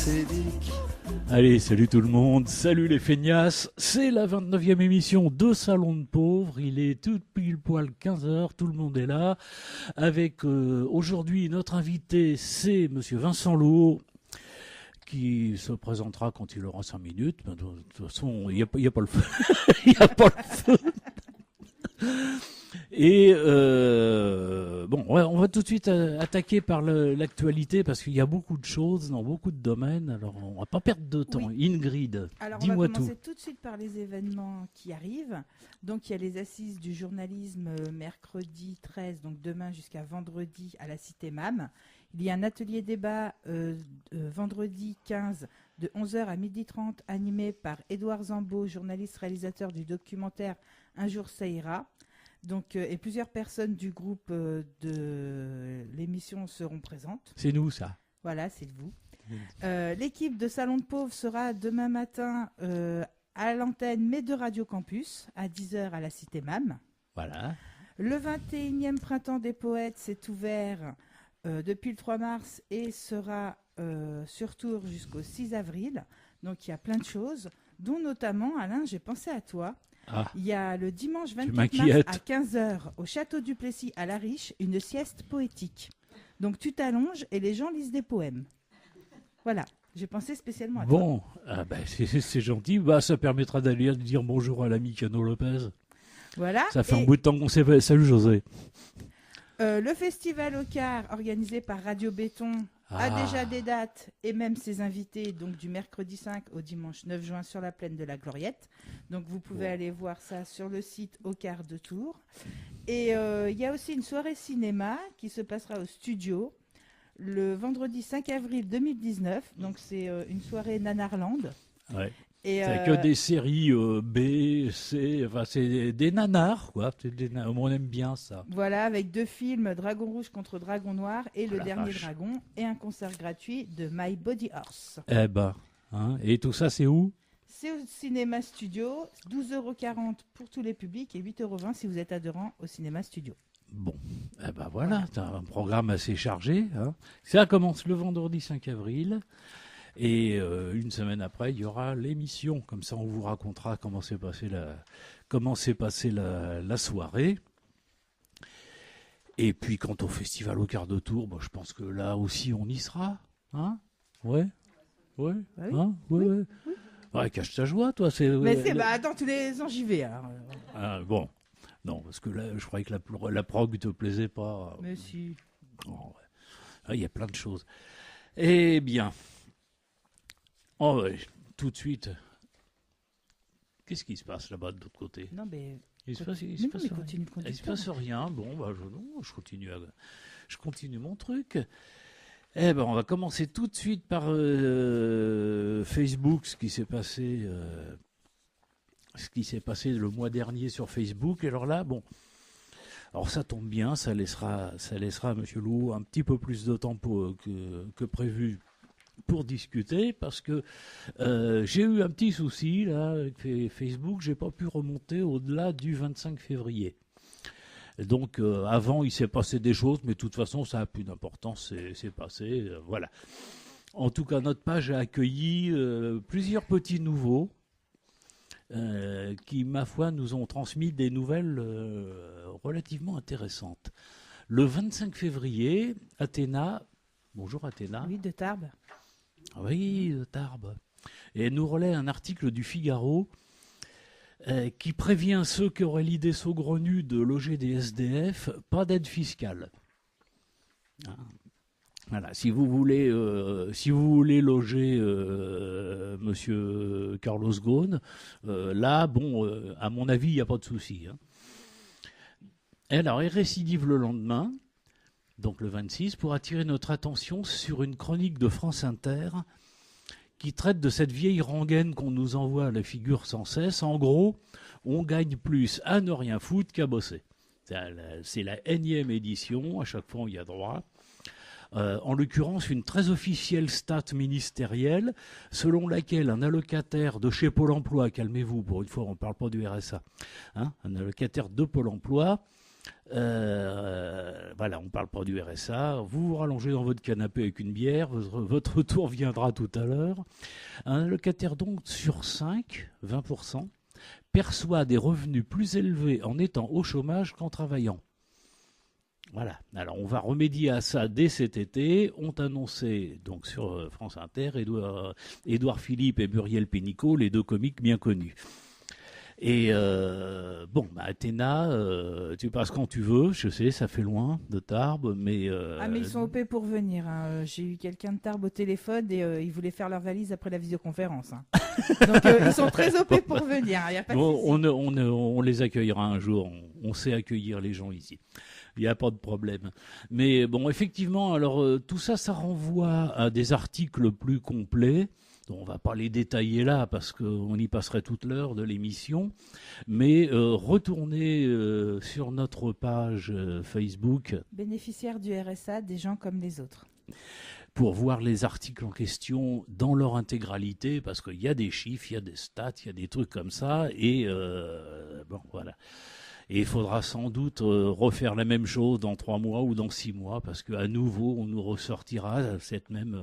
Cédric. Allez, salut tout le monde, salut les feignasses, c'est la 29e émission de Salon de Pauvres, il est tout pile poil 15h, tout le monde est là, avec aujourd'hui notre invité c'est monsieur Vincent Lourd, qui se présentera quand il aura 5 minutes, de toute façon il n'y a pas le feu, il n'y a pas le feu. Et bon, on va tout de suite attaquer par l'actualité parce qu'il y a beaucoup de choses dans beaucoup de domaines. Alors, on va pas perdre de temps. Oui. Ingrid, dis-moi tout. On va commencer tout de suite par les événements qui arrivent. Donc, il y a les assises du journalisme mercredi 13, donc demain jusqu'à vendredi à la Cité MAM. Il y a un atelier débat vendredi 15 de 11h à 12h30 animé par Édouard Zambeau, journaliste réalisateur du documentaire Un jour ça ira. Donc, et plusieurs personnes du groupe de l'émission seront présentes. C'est nous, ça. Voilà, c'est vous. L'équipe de Salon de Pauvres sera demain matin à l'antenne, mais de Radio Campus, à 10h à la Cité MAM. Voilà. Le 21e Printemps des Poètes s'est ouvert depuis le 3 mars et sera sur tour jusqu'au 6 avril. Donc, il y a plein de choses, dont notamment, Alain, j'ai pensé à toi. Ah, il y a le dimanche 24 mars à 15h au Château du Plessis à La Riche, une sieste poétique. Donc tu t'allonges et les gens lisent des poèmes. Voilà, j'ai pensé spécialement à toi. Bon, c'est gentil. Bah, ça permettra d'aller dire bonjour à l'ami Cano Lopez. Voilà. Ça fait un bout de temps qu'on s'est fait. Salut José. Le festival au Car, organisé par Radio Béton, a déjà des dates et même ses invités, donc du mercredi 5 au dimanche 9 juin sur la plaine de la Gloriette. Donc vous pouvez aller voir ça sur le site au Car de Tours. Et il y a aussi une soirée cinéma qui se passera au studio le vendredi 5 avril 2019. Donc c'est une soirée Nanarland. Ouais. C'est que des séries B, C, enfin c'est des nanars, quoi. On aime bien ça. Voilà, avec 2 films, Dragon Rouge contre Dragon Noir et Le Dernier Dragon, et un concert gratuit de My Body Horse. Eh ben, hein, et tout ça c'est où ? C'est au Cinéma Studio, 12,40€ pour tous les publics et 8,20€ si vous êtes adhérent au Cinéma Studio. Bon, eh ben voilà, t'as un programme assez chargé. Hein. Ça commence le vendredi 5 avril. Et une semaine après, il y aura l'émission. Comme ça, on vous racontera comment s'est passée la soirée. Et puis, quant au festival au Quart de Tour, je pense que là aussi, on y sera. Hein ? Ouais. Ouais. Bah oui. Hein ? Ouais. Oui. Ouais, cache ta joie, toi. Attends, tous les ans, j'y vais. Alors. Bon. Non, parce que là, je croyais que la prog te plaisait pas. Mais si. Oh, ouais. Il y a plein de choses. Eh bien... Oh ouais, tout de suite. Qu'est-ce qui se passe là-bas de l'autre côté ? Non, mais... Il se passe rien. Bon, je continue mon truc. Eh ben, on va commencer tout de suite par Facebook, ce qui s'est passé le mois dernier sur Facebook. Alors là, bon, alors ça tombe bien, ça laissera à Monsieur Lou un petit peu plus de temps que prévu pour discuter, parce que j'ai eu un petit souci là avec Facebook, j'ai pas pu remonter au-delà du 25 février. Donc avant il s'est passé des choses, mais de toute façon ça a plus d'importance, c'est passé, voilà. En tout cas, notre page a accueilli plusieurs petits nouveaux qui, ma foi, nous ont transmis des nouvelles relativement intéressantes. Le 25 février, Athéna, bonjour Athéna. Oui, de Tarbes. Oui, de Tarbes. Et elle nous relaie un article du Figaro qui prévient ceux qui auraient l'idée saugrenue de loger des SDF, pas d'aide fiscale. Voilà, si vous voulez loger Monsieur Carlos Ghosn, là, bon, à mon avis, il n'y a pas de souci. Hein. Alors, elle récidive le lendemain, donc le 26, pour attirer notre attention sur une chronique de France Inter qui traite de cette vieille rengaine qu'on nous envoie à la figure sans cesse. En gros, on gagne plus à ne rien foutre qu'à bosser. C'est la énième édition, à chaque fois on y a droit. En l'occurrence, une très officielle stat ministérielle, selon laquelle un allocataire de chez Pôle emploi, calmez-vous, pour une fois on ne parle pas du RSA, hein, un allocataire de Pôle emploi, Voilà, on ne parle pas du RSA. Vous vous rallongez dans votre canapé avec une bière. Votre tour viendra tout à l'heure. Un locataire donc sur 5, 20%, perçoit des revenus plus élevés en étant au chômage qu'en travaillant. Voilà. Alors, on va remédier à ça dès cet été. Ont annoncé, donc sur France Inter, Édouard Philippe et Muriel Pénicaud, les deux comiques bien connus. Et Athéna, tu passes quand tu veux. Je sais, ça fait loin de Tarbes, mais... mais ils sont OP pour venir. Hein. J'ai eu quelqu'un de Tarbes au téléphone et ils voulaient faire leur valise après la visioconférence. Hein. Donc, ils sont très OP pour venir. Il y a pas de souci. On les accueillera un jour. On sait accueillir les gens ici. Il n'y a pas de problème. Mais bon, effectivement, alors tout ça, ça renvoie à des articles plus complets. On ne va pas les détailler là parce qu'on y passerait toute l'heure de l'émission. Mais retournez sur notre page Facebook. Bénéficiaires du RSA, des gens comme les autres. Pour voir les articles en question dans leur intégralité, parce qu'il y a des chiffres, il y a des stats, il y a des trucs comme ça. Et voilà. Et il faudra sans doute refaire la même chose dans 3 mois ou dans 6 mois, parce qu'à nouveau, on nous ressortira cette même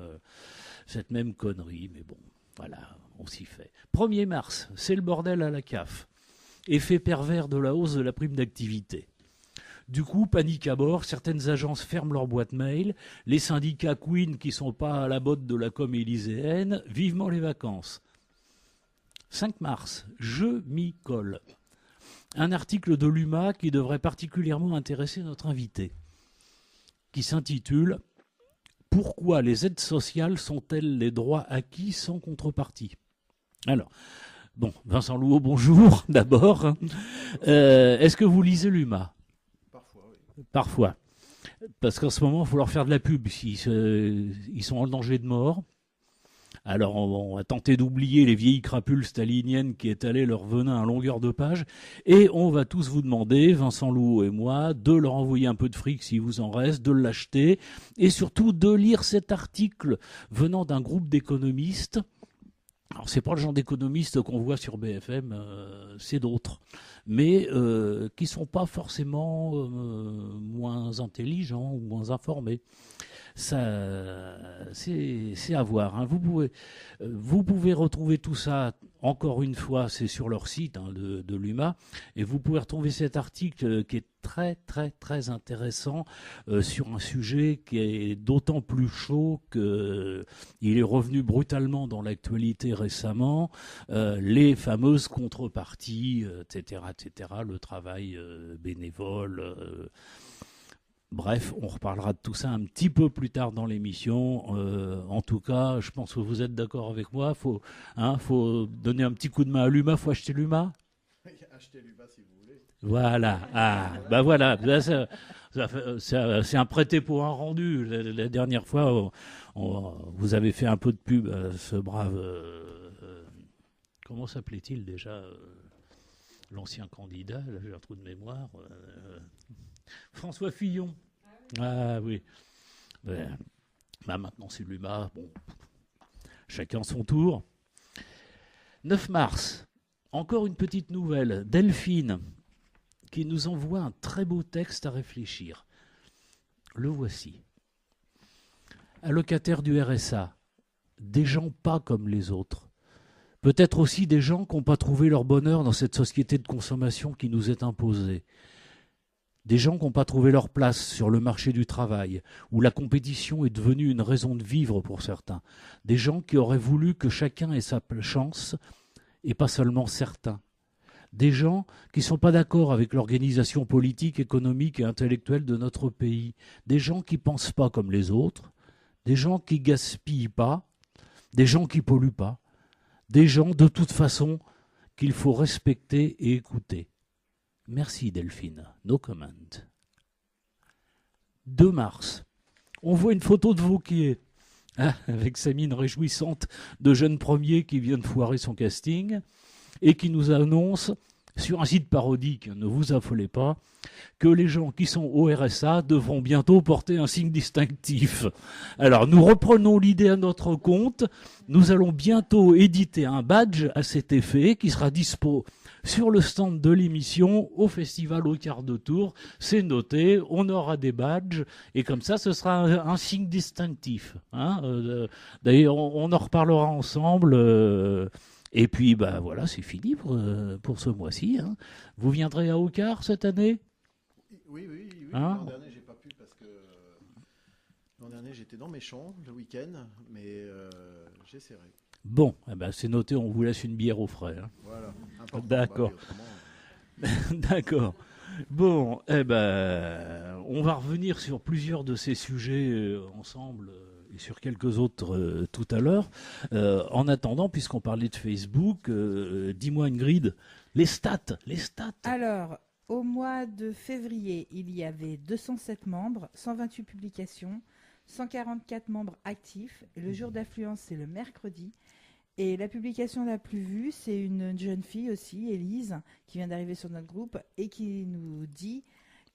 connerie. Mais bon, voilà, on s'y fait. 1er mars, c'est le bordel à la CAF. Effet pervers de la hausse de la prime d'activité. Du coup, panique à bord, certaines agences ferment leur boîte mail, les syndicats Queen qui ne sont pas à la botte de la com élyséenne, vivement les vacances. 5 mars, je m'y colle. Un article de l'UMA qui devrait particulièrement intéresser notre invité, qui s'intitule « Pourquoi les aides sociales sont-elles les droits acquis sans contrepartie ?» Alors, bon, Vincent Louot, bonjour d'abord. Est-ce que vous lisez l'UMA ? Parfois, oui. Parfois. Parce qu'en ce moment, il faut leur faire de la pub. Ils sont en danger de mort. Alors, on va tenter d'oublier les vieilles crapules staliniennes qui étalaient leur venin à longueur de page. Et on va tous vous demander, Vincent Louot et moi, de leur envoyer un peu de fric s'il vous en reste, de l'acheter. Et surtout, de lire cet article venant d'un groupe d'économistes. Alors, c'est pas le genre d'économistes qu'on voit sur BFM, c'est d'autres. Mais qui sont pas forcément moins intelligents ou moins informés. Ça, c'est à voir. Hein. Vous pouvez retrouver tout ça, encore une fois, c'est sur leur site de l'UMA, et vous pouvez retrouver cet article qui est très, très, très intéressant sur un sujet qui est d'autant plus chaud qu'il est revenu brutalement dans l'actualité récemment, les fameuses contreparties, etc., le travail bénévole. Bref, on reparlera de tout ça un petit peu plus tard dans l'émission. En tout cas, je pense que vous êtes d'accord avec moi. Faut donner un petit coup de main à l'UMA. Faut acheter l'UMA. Achetez l'UMA si vous voulez. Voilà. Voilà. C'est un prêté pour un rendu. La dernière fois, vous avez fait un peu de pub à ce brave. Comment s'appelait-il déjà l'ancien candidat, là j'ai un trou de mémoire. François Fillon. Ah oui. Maintenant c'est l'UMA. Bon, chacun son tour. 9 mars, encore une petite nouvelle. Delphine, qui nous envoie un très beau texte à réfléchir. Le voici. Allocataires du RSA, des gens pas comme les autres. Peut-être aussi des gens qui n'ont pas trouvé leur bonheur dans cette société de consommation qui nous est imposée. Des gens qui n'ont pas trouvé leur place sur le marché du travail, où la compétition est devenue une raison de vivre pour certains. Des gens qui auraient voulu que chacun ait sa chance, et pas seulement certains. Des gens qui ne sont pas d'accord avec l'organisation politique, économique et intellectuelle de notre pays. Des gens qui ne pensent pas comme les autres. Des gens qui ne gaspillent pas. Des gens qui ne polluent pas. Des gens, de toute façon, qu'il faut respecter et écouter. Merci Delphine. No comment. 2 mars. On voit une photo de Vauquier, avec sa mine réjouissante de jeune premier qui vient de foirer son casting et qui nous annonce sur un site parodique, ne vous affolez pas, que les gens qui sont au RSA devront bientôt porter un signe distinctif. Alors, nous reprenons l'idée à notre compte. Nous allons bientôt éditer un badge à cet effet qui sera dispo sur le stand de l'émission au festival au quart de tour. C'est noté, on aura des badges et comme ça, ce sera un signe distinctif. Hein. D'ailleurs, on en reparlera ensemble. Et puis, bah voilà, c'est fini pour ce mois-ci. Hein. Vous viendrez à Aucard cette année ? Oui. Hein? L'an dernier, j'ai pas pu parce que l'an dernier, j'étais dans mes champs le week-end, mais j'essaierai. Bon, eh ben, c'est noté, on vous laisse une bière au frais. Hein. Voilà. Important. D'accord. Bah oui, D'accord. Bon, eh ben, on va revenir sur plusieurs de ces sujets ensemble et sur quelques autres tout à l'heure. En attendant, puisqu'on parlait de Facebook, dis-moi Ingrid, les stats. Alors, au mois de février, il y avait 207 membres, 128 publications, 144 membres actifs. Et le jour d'affluence, c'est le mercredi. Et la publication la plus vue, c'est une jeune fille aussi, Élise, qui vient d'arriver sur notre groupe et qui nous dit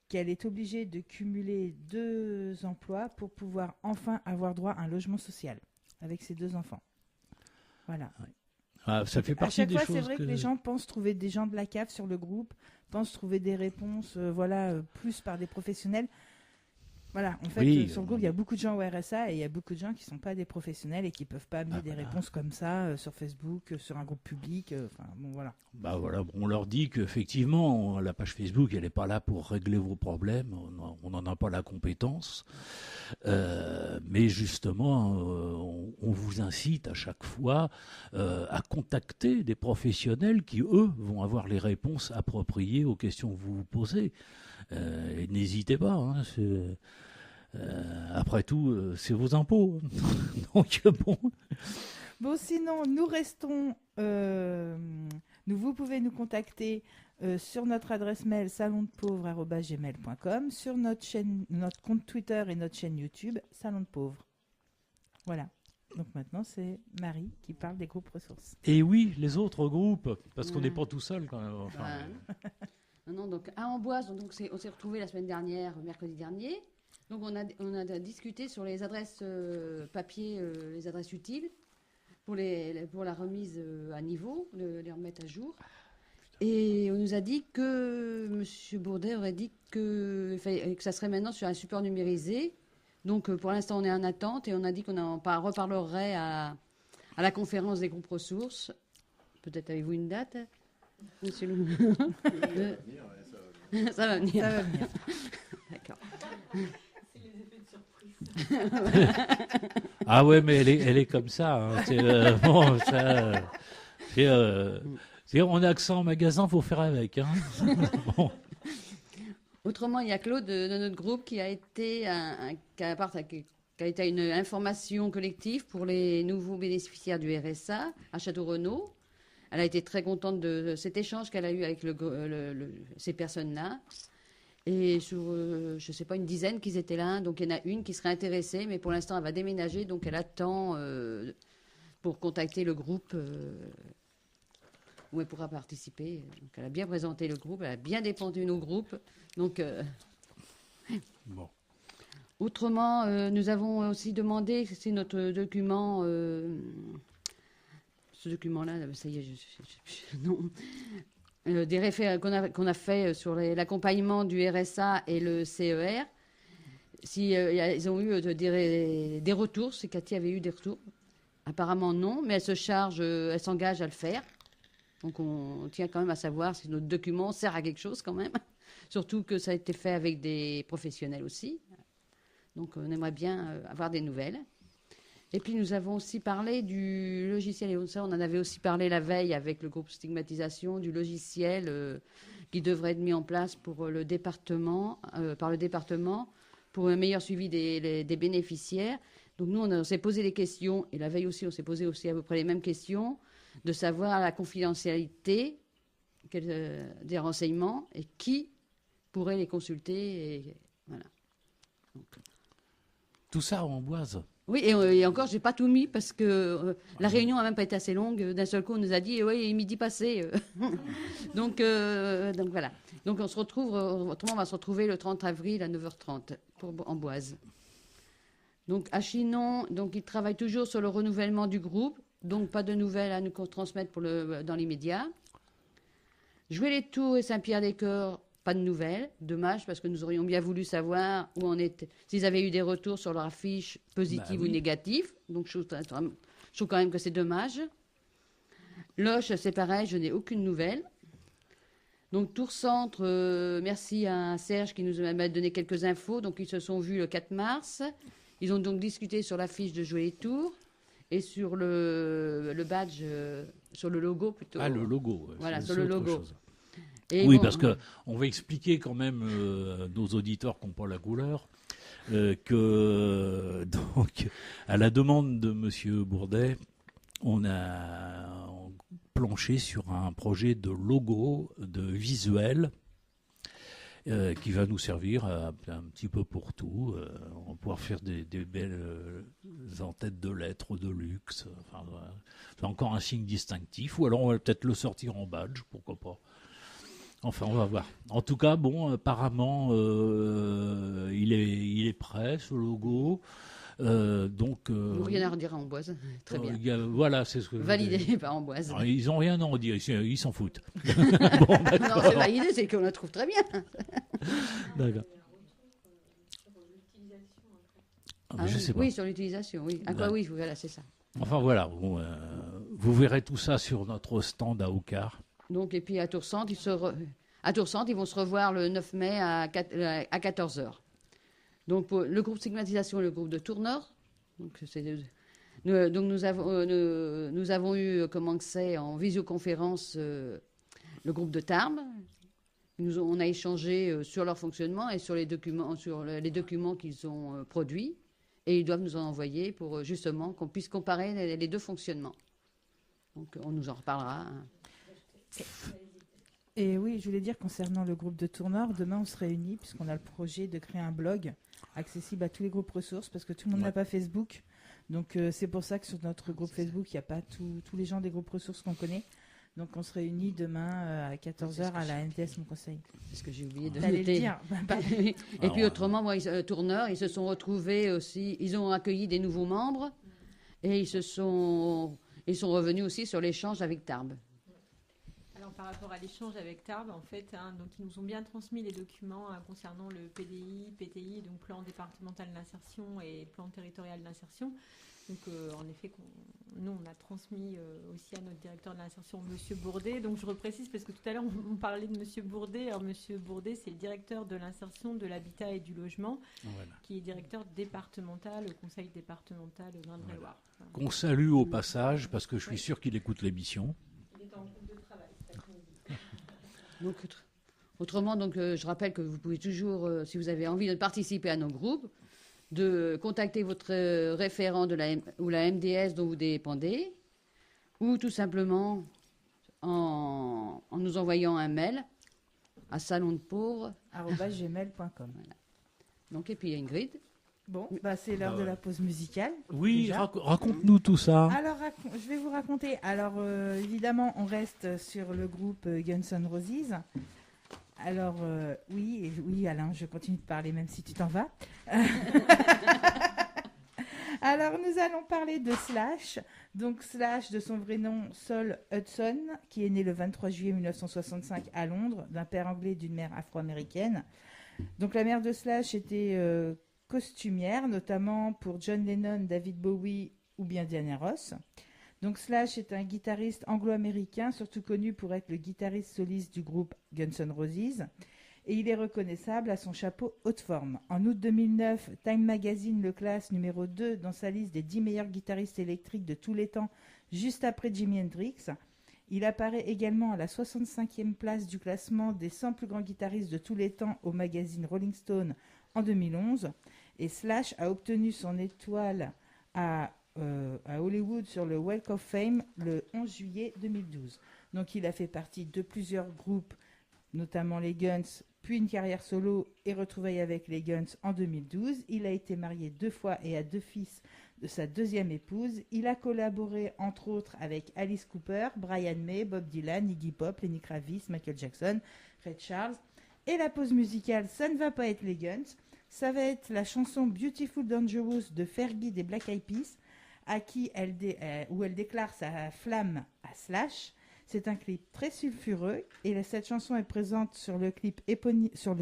qu'elle est obligée de cumuler 2 emplois pour pouvoir enfin avoir droit à un logement social avec ses 2 enfants. Voilà. Ouais. Ah, ça fait À partie chaque des fois, choses c'est vrai que les gens pensent trouver des gens de la CAF sur le groupe, pensent trouver des réponses, plus par des professionnels. Voilà, en fait, Oui, sur le groupe, il y a beaucoup de gens au RSA et il y a beaucoup de gens qui ne sont pas des professionnels et qui ne peuvent pas amener des réponses comme ça sur Facebook, sur un groupe public. Bon, voilà. Bah voilà, on leur dit qu'effectivement, la page Facebook, elle n'est pas là pour régler vos problèmes, on n'en a pas la compétence. Mais justement, on vous incite à chaque fois à contacter des professionnels qui, eux, vont avoir les réponses appropriées aux questions que vous vous posez. Et n'hésitez pas, hein, après tout, c'est vos impôts. Donc bon. Bon, sinon, nous restons. Vous pouvez nous contacter sur notre adresse mail salondepauvre@gmail.com, sur notre compte Twitter et notre chaîne YouTube Salon de Pauvre. Voilà. Donc maintenant, c'est Marie qui parle des groupes ressources. Et oui, les autres groupes, parce qu'on n'est pas tout seul quand même. Enfin, Non, donc à Amboise, on s'est retrouvés la semaine dernière, mercredi dernier. Donc on a discuté sur les adresses papier, les adresses utiles pour la remise à niveau, les remettre à jour. Et on nous a dit que M. Bourdet aurait dit que ça serait maintenant sur un support numérisé. Donc pour l'instant on est en attente et on a dit qu'on en reparlerait à la conférence des groupes ressources. Peut-être avez-vous une date, monsieur Lou? Ça va venir. Ça va venir. D'accord. Ah ouais, mais elle est comme ça. Hein. Bon, ça, on a accès en magasin, faut faire avec. Hein. Bon. Autrement, il y a Claude de notre groupe qui a été une information collective pour les nouveaux bénéficiaires du RSA à Château-Renaud. Elle a été très contente de cet échange qu'elle a eu avec ces personnes-là. Et sur, je ne sais pas, une dizaine qui étaient là. Donc, il y en a une qui serait intéressée, mais pour l'instant, elle va déménager. Donc, elle attend pour contacter le groupe où elle pourra participer. Donc, elle a bien présenté le groupe, elle a bien défendu nos groupes. Donc, Bon. Autrement, nous avons aussi demandé, c'est notre document, ce document-là, ça y est, non. Des référés qu'on a fait sur l'accompagnement du RSA et le CER. Si ils ont eu des retours, si Cathy avait eu des retours. Apparemment non, mais elle s'engage à le faire. Donc on tient quand même à savoir si notre document sert à quelque chose quand même. Surtout que ça a été fait avec des professionnels aussi. Donc on aimerait bien avoir des nouvelles. Et puis nous avons aussi parlé du logiciel, et ça on en avait aussi parlé la veille avec le groupe Stigmatisation, du logiciel qui devrait être mis en place pour le département, par le département, pour un meilleur suivi des bénéficiaires. Donc nous on s'est posé des questions, et la veille aussi on s'est posé aussi à peu près les mêmes questions, de savoir la confidentialité des renseignements et qui pourrait les consulter. Et voilà. Donc, Tout ça en Amboise. Oui, et encore, j'ai pas tout mis parce que la réunion a même pas été assez longue. D'un seul coup, on nous a dit, oui, il est midi passé. donc voilà. Donc on se retrouve, autrement, on va se retrouver le 30 avril à 9h30 pour Amboise. Donc à Chinon, donc ils travaillent toujours sur le renouvellement du groupe. Donc pas de nouvelles à nous transmettre dans l'immédiat. Jouer les Tours et Saint-Pierre-des-Corps, pas de nouvelles. Dommage, parce que nous aurions bien voulu savoir où on était, s'ils avaient eu des retours sur leur affiche positive ou négative. Donc je trouve quand même que c'est dommage. Loche, c'est pareil, je n'ai aucune nouvelle. Donc Tours Centre, merci à Serge qui nous a donné quelques infos. Donc ils se sont vus le 4 mars. Ils ont donc discuté sur l'affiche de Jouer les Tours et sur le badge, sur le logo plutôt. Ah, le logo. Voilà, sur le logo. Et oui, parce qu'on va expliquer quand même nos auditeurs qui n'ont pas la couleur que, donc, à la demande de M. Bourdet, on a planché sur un projet de logo, de visuel, qui va nous servir un petit peu pour tout. On va pouvoir faire des belles en-têtes de lettres de luxe. Enfin, c'est encore un signe distinctif. Ou alors on va peut-être le sortir en badge, pourquoi pas. Enfin, on va voir. En tout cas, bon, apparemment, il est prêt, ce logo. Donc, rien à redire à Amboise. Très bien. Voilà, c'est ce que validé par Amboise. Alors, ils n'ont rien à en dire, ils s'en foutent. Bon, non, c'est validé, c'est qu'on le trouve très bien. D'accord. Je sais pas. Oui, sur l'utilisation, oui. À quoi, oui, voilà, c'est ça. Enfin voilà, vous verrez tout ça sur notre stand à Aucar. Donc, et puis à Tours-Centre, ils vont se revoir le 9 mai à 14h. Donc, pour le groupe Stigmatisation, le groupe de Tours-Nord. Donc, nous avons eu, comment c'est, en visioconférence, le groupe de Tarbes. On a échangé sur leur fonctionnement et sur les documents qu'ils ont produits. Et ils doivent nous en envoyer pour justement qu'on puisse comparer les deux fonctionnements. Donc, on nous en reparlera. Et oui, je voulais dire concernant le groupe de Tours-Nord, demain on se réunit puisqu'on a le projet de créer un blog accessible à tous les groupes ressources parce que tout le monde n'a pas Facebook. Donc c'est pour ça que sur notre groupe Facebook, il n'y a pas tous les gens des groupes ressources qu'on connaît. Donc on se réunit demain à 14h à la NTS Mon Conseil. C'est ce que j'ai oublié de T'allais noter. le dire. Et puis autrement, moi, Tourneur, ils se sont retrouvés aussi, ils ont accueilli des nouveaux membres et ils sont revenus aussi sur l'échange avec Tarbes. Alors par rapport à l'échange avec Tarbes, en fait, donc ils nous ont bien transmis les documents concernant le PDI, PTI, donc plan départemental d'insertion et plan territorial d'insertion. Donc en effet, nous on a transmis aussi à notre directeur de l'insertion, Monsieur Bourdet. Donc je reprécise parce que tout à l'heure on parlait de Monsieur Bourdet. Alors Monsieur Bourdet, c'est le directeur de l'insertion, de l'habitat et du logement, qui est directeur départemental au conseil départemental de Indre-et-Loire. Voilà. Qu'on salue au passage parce que je suis sûr qu'il écoute l'émission. Il est en groupe de travail cet après-midi. Donc, autrement, donc, je rappelle que vous pouvez toujours, si vous avez envie de participer à nos groupes, de contacter votre référent ou la MDS dont vous dépendez, ou tout simplement en nous envoyant un mail à salondepauvres@gmail.com. Voilà. Donc, et puis Ingrid. Bon, c'est l'heure de la pause musicale. Oui, raconte-nous tout ça. Alors, je vais vous raconter. Alors, évidemment, on reste sur le groupe Guns N' Roses. Alors, oui, Alain, je continue de parler même si tu t'en vas. Alors, nous allons parler de Slash. Donc, Slash, de son vrai nom, Sol Hudson, qui est né le 23 juillet 1965 à Londres, d'un père anglais et d'une mère afro-américaine. Donc, la mère de Slash était costumière, notamment pour John Lennon, David Bowie ou bien Diana Ross. Donc Slash est un guitariste anglo-américain, surtout connu pour être le guitariste soliste du groupe Guns N' Roses. Et il est reconnaissable à son chapeau haute forme. En août 2009, Time Magazine le classe numéro 2 dans sa liste des 10 meilleurs guitaristes électriques de tous les temps, juste après Jimi Hendrix. Il apparaît également à la 65e place du classement des 100 plus grands guitaristes de tous les temps au magazine Rolling Stone en 2011. Et Slash a obtenu son étoile à Hollywood sur le Walk of Fame le 11 juillet 2012. Donc il a fait partie de plusieurs groupes, notamment les Guns, puis une carrière solo et retrouvailles avec les Guns en 2012. Il a été marié 2 fois et a 2 fils, de sa deuxième épouse. Il a collaboré entre autres avec Alice Cooper, Brian May, Bob Dylan, Iggy Pop, Lenny Kravitz, Michael Jackson, Ray Charles. Et la pause musicale, ça ne va pas être les Guns, ça va être la chanson Beautiful Dangerous de Fergie des Black Eyed Peas, où elle déclare sa flamme à Slash. C'est un clip très sulfureux et cette chanson est présente sur le clip sur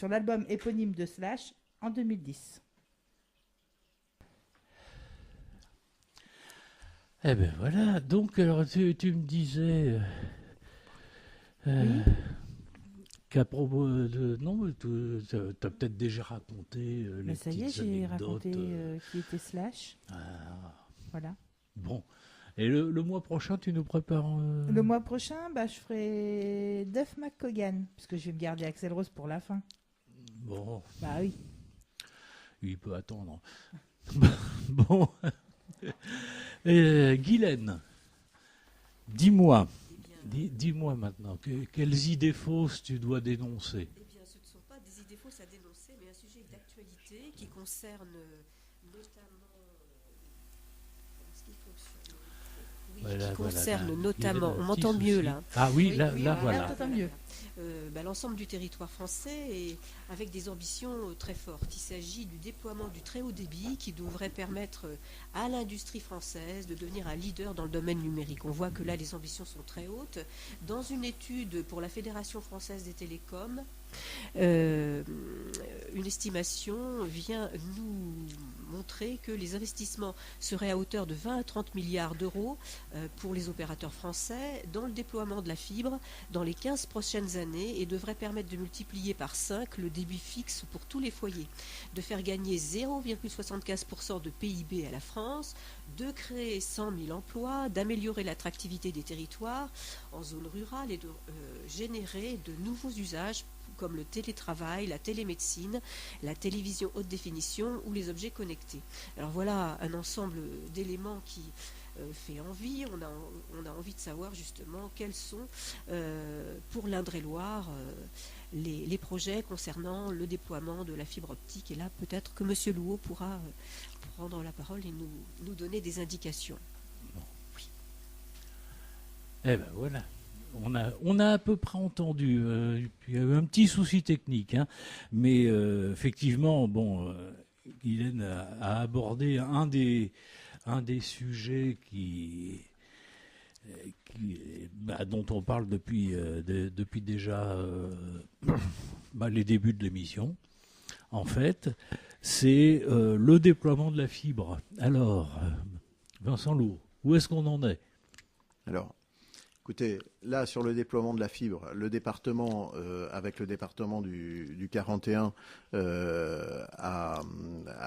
l'album éponyme de Slash en 2010. Eh ben voilà, donc alors tu me disais qu'à propos de... Non, tu as peut-être déjà raconté les Mais ça y est, petites j'ai anecdotes. raconté qui était Slash. Ah, Voilà. bon. Et le mois prochain, tu nous prépares... Le mois prochain, je ferai Duff McKagan, parce que je vais me garder Axl Rose pour la fin. Bon, Bah oui. il peut attendre. Bon. Guylaine, dis-moi. Dis-moi maintenant, quelles idées fausses tu dois dénoncer? Eh bien, ce ne sont pas des idées fausses à dénoncer, mais un sujet d'actualité qui concerne notamment ce qui fonctionne. Oui, Voilà, qui voilà, concerne là, notamment. il y a un On m'entend petit mieux souci. là. Ah oui, là, là, voilà. t'entends mieux. L'ensemble du territoire français et avec des ambitions très fortes. Il s'agit du déploiement du très haut débit qui devrait permettre à l'industrie française de devenir un leader dans le domaine numérique. On voit que là, les ambitions sont très hautes. Dans une étude pour la Fédération française des télécoms, une estimation vient nous montrer que les investissements seraient à hauteur de 20 à 30 milliards d'euros pour les opérateurs français dans le déploiement de la fibre dans les 15 prochaines années et devrait permettre de multiplier par 5 le débit fixe pour tous les foyers, de faire gagner 0,75% de PIB à la France, de créer 100 000 emplois, d'améliorer l'attractivité des territoires en zone rurale et de générer de nouveaux usages comme le télétravail, la télémédecine, la télévision haute définition ou les objets connectés. Alors voilà un ensemble d'éléments qui fait envie. On a envie de savoir justement quels sont pour l'Indre-et-Loire les projets concernant le déploiement de la fibre optique. Et là, peut-être que M. Louot pourra prendre la parole et nous donner des indications. Oui. Eh ben voilà. On a à peu près entendu. Il y a eu un petit souci technique, hein, mais effectivement, Guylaine a abordé un des sujets dont on parle depuis déjà les débuts de l'émission. En fait, c'est le déploiement de la fibre. Alors, Vincent Loup, où est-ce qu'on en est? Alors, écoutez, là, sur le déploiement de la fibre, le département, avec le département du 41, a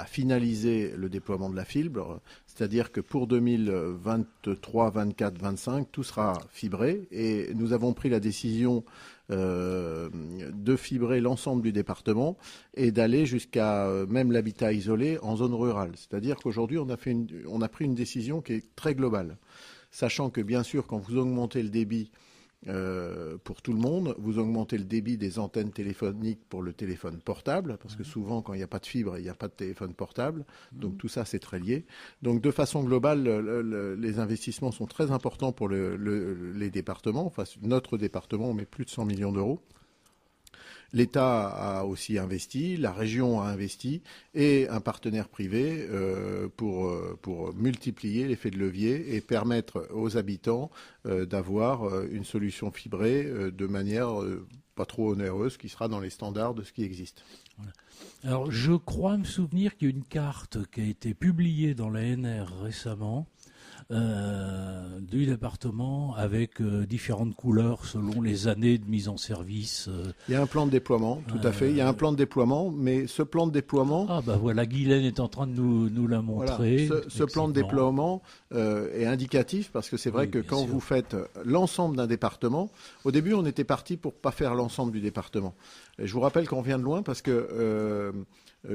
finalisé le déploiement de la fibre. C'est-à-dire que pour 2023, 24, 25, tout sera fibré. Et nous avons pris la décision de fibrer l'ensemble du département et d'aller jusqu'à même l'habitat isolé en zone rurale. C'est-à-dire qu'aujourd'hui, on a pris une décision qui est très globale. Sachant que, bien sûr, quand vous augmentez le débit pour tout le monde, vous augmentez le débit des antennes téléphoniques pour le téléphone portable, parce que souvent, quand il n'y a pas de fibre, il n'y a pas de téléphone portable. Donc, tout ça, c'est très lié. Donc, de façon globale, les investissements sont très importants pour les départements. Enfin, notre département, on met plus de 100 millions d'euros. L'État a aussi investi, la région a investi et un partenaire privé pour multiplier l'effet de levier et permettre aux habitants d'avoir une solution fibrée de manière pas trop onéreuse qui sera dans les standards de ce qui existe. Voilà. Alors je crois me souvenir qu'il y a une carte qui a été publiée dans la NR récemment du département avec différentes couleurs selon les années de mise en service. Il y a un plan de déploiement, tout à fait. Il y a un plan de déploiement, mais ce plan de déploiement... Ah bah voilà, Guylaine est en train de nous la montrer. Voilà, ce plan de déploiement est indicatif parce que c'est vrai que quand vous faites l'ensemble d'un département, au début on était parti pour pas faire l'ensemble du département. Et je vous rappelle qu'on vient de loin parce que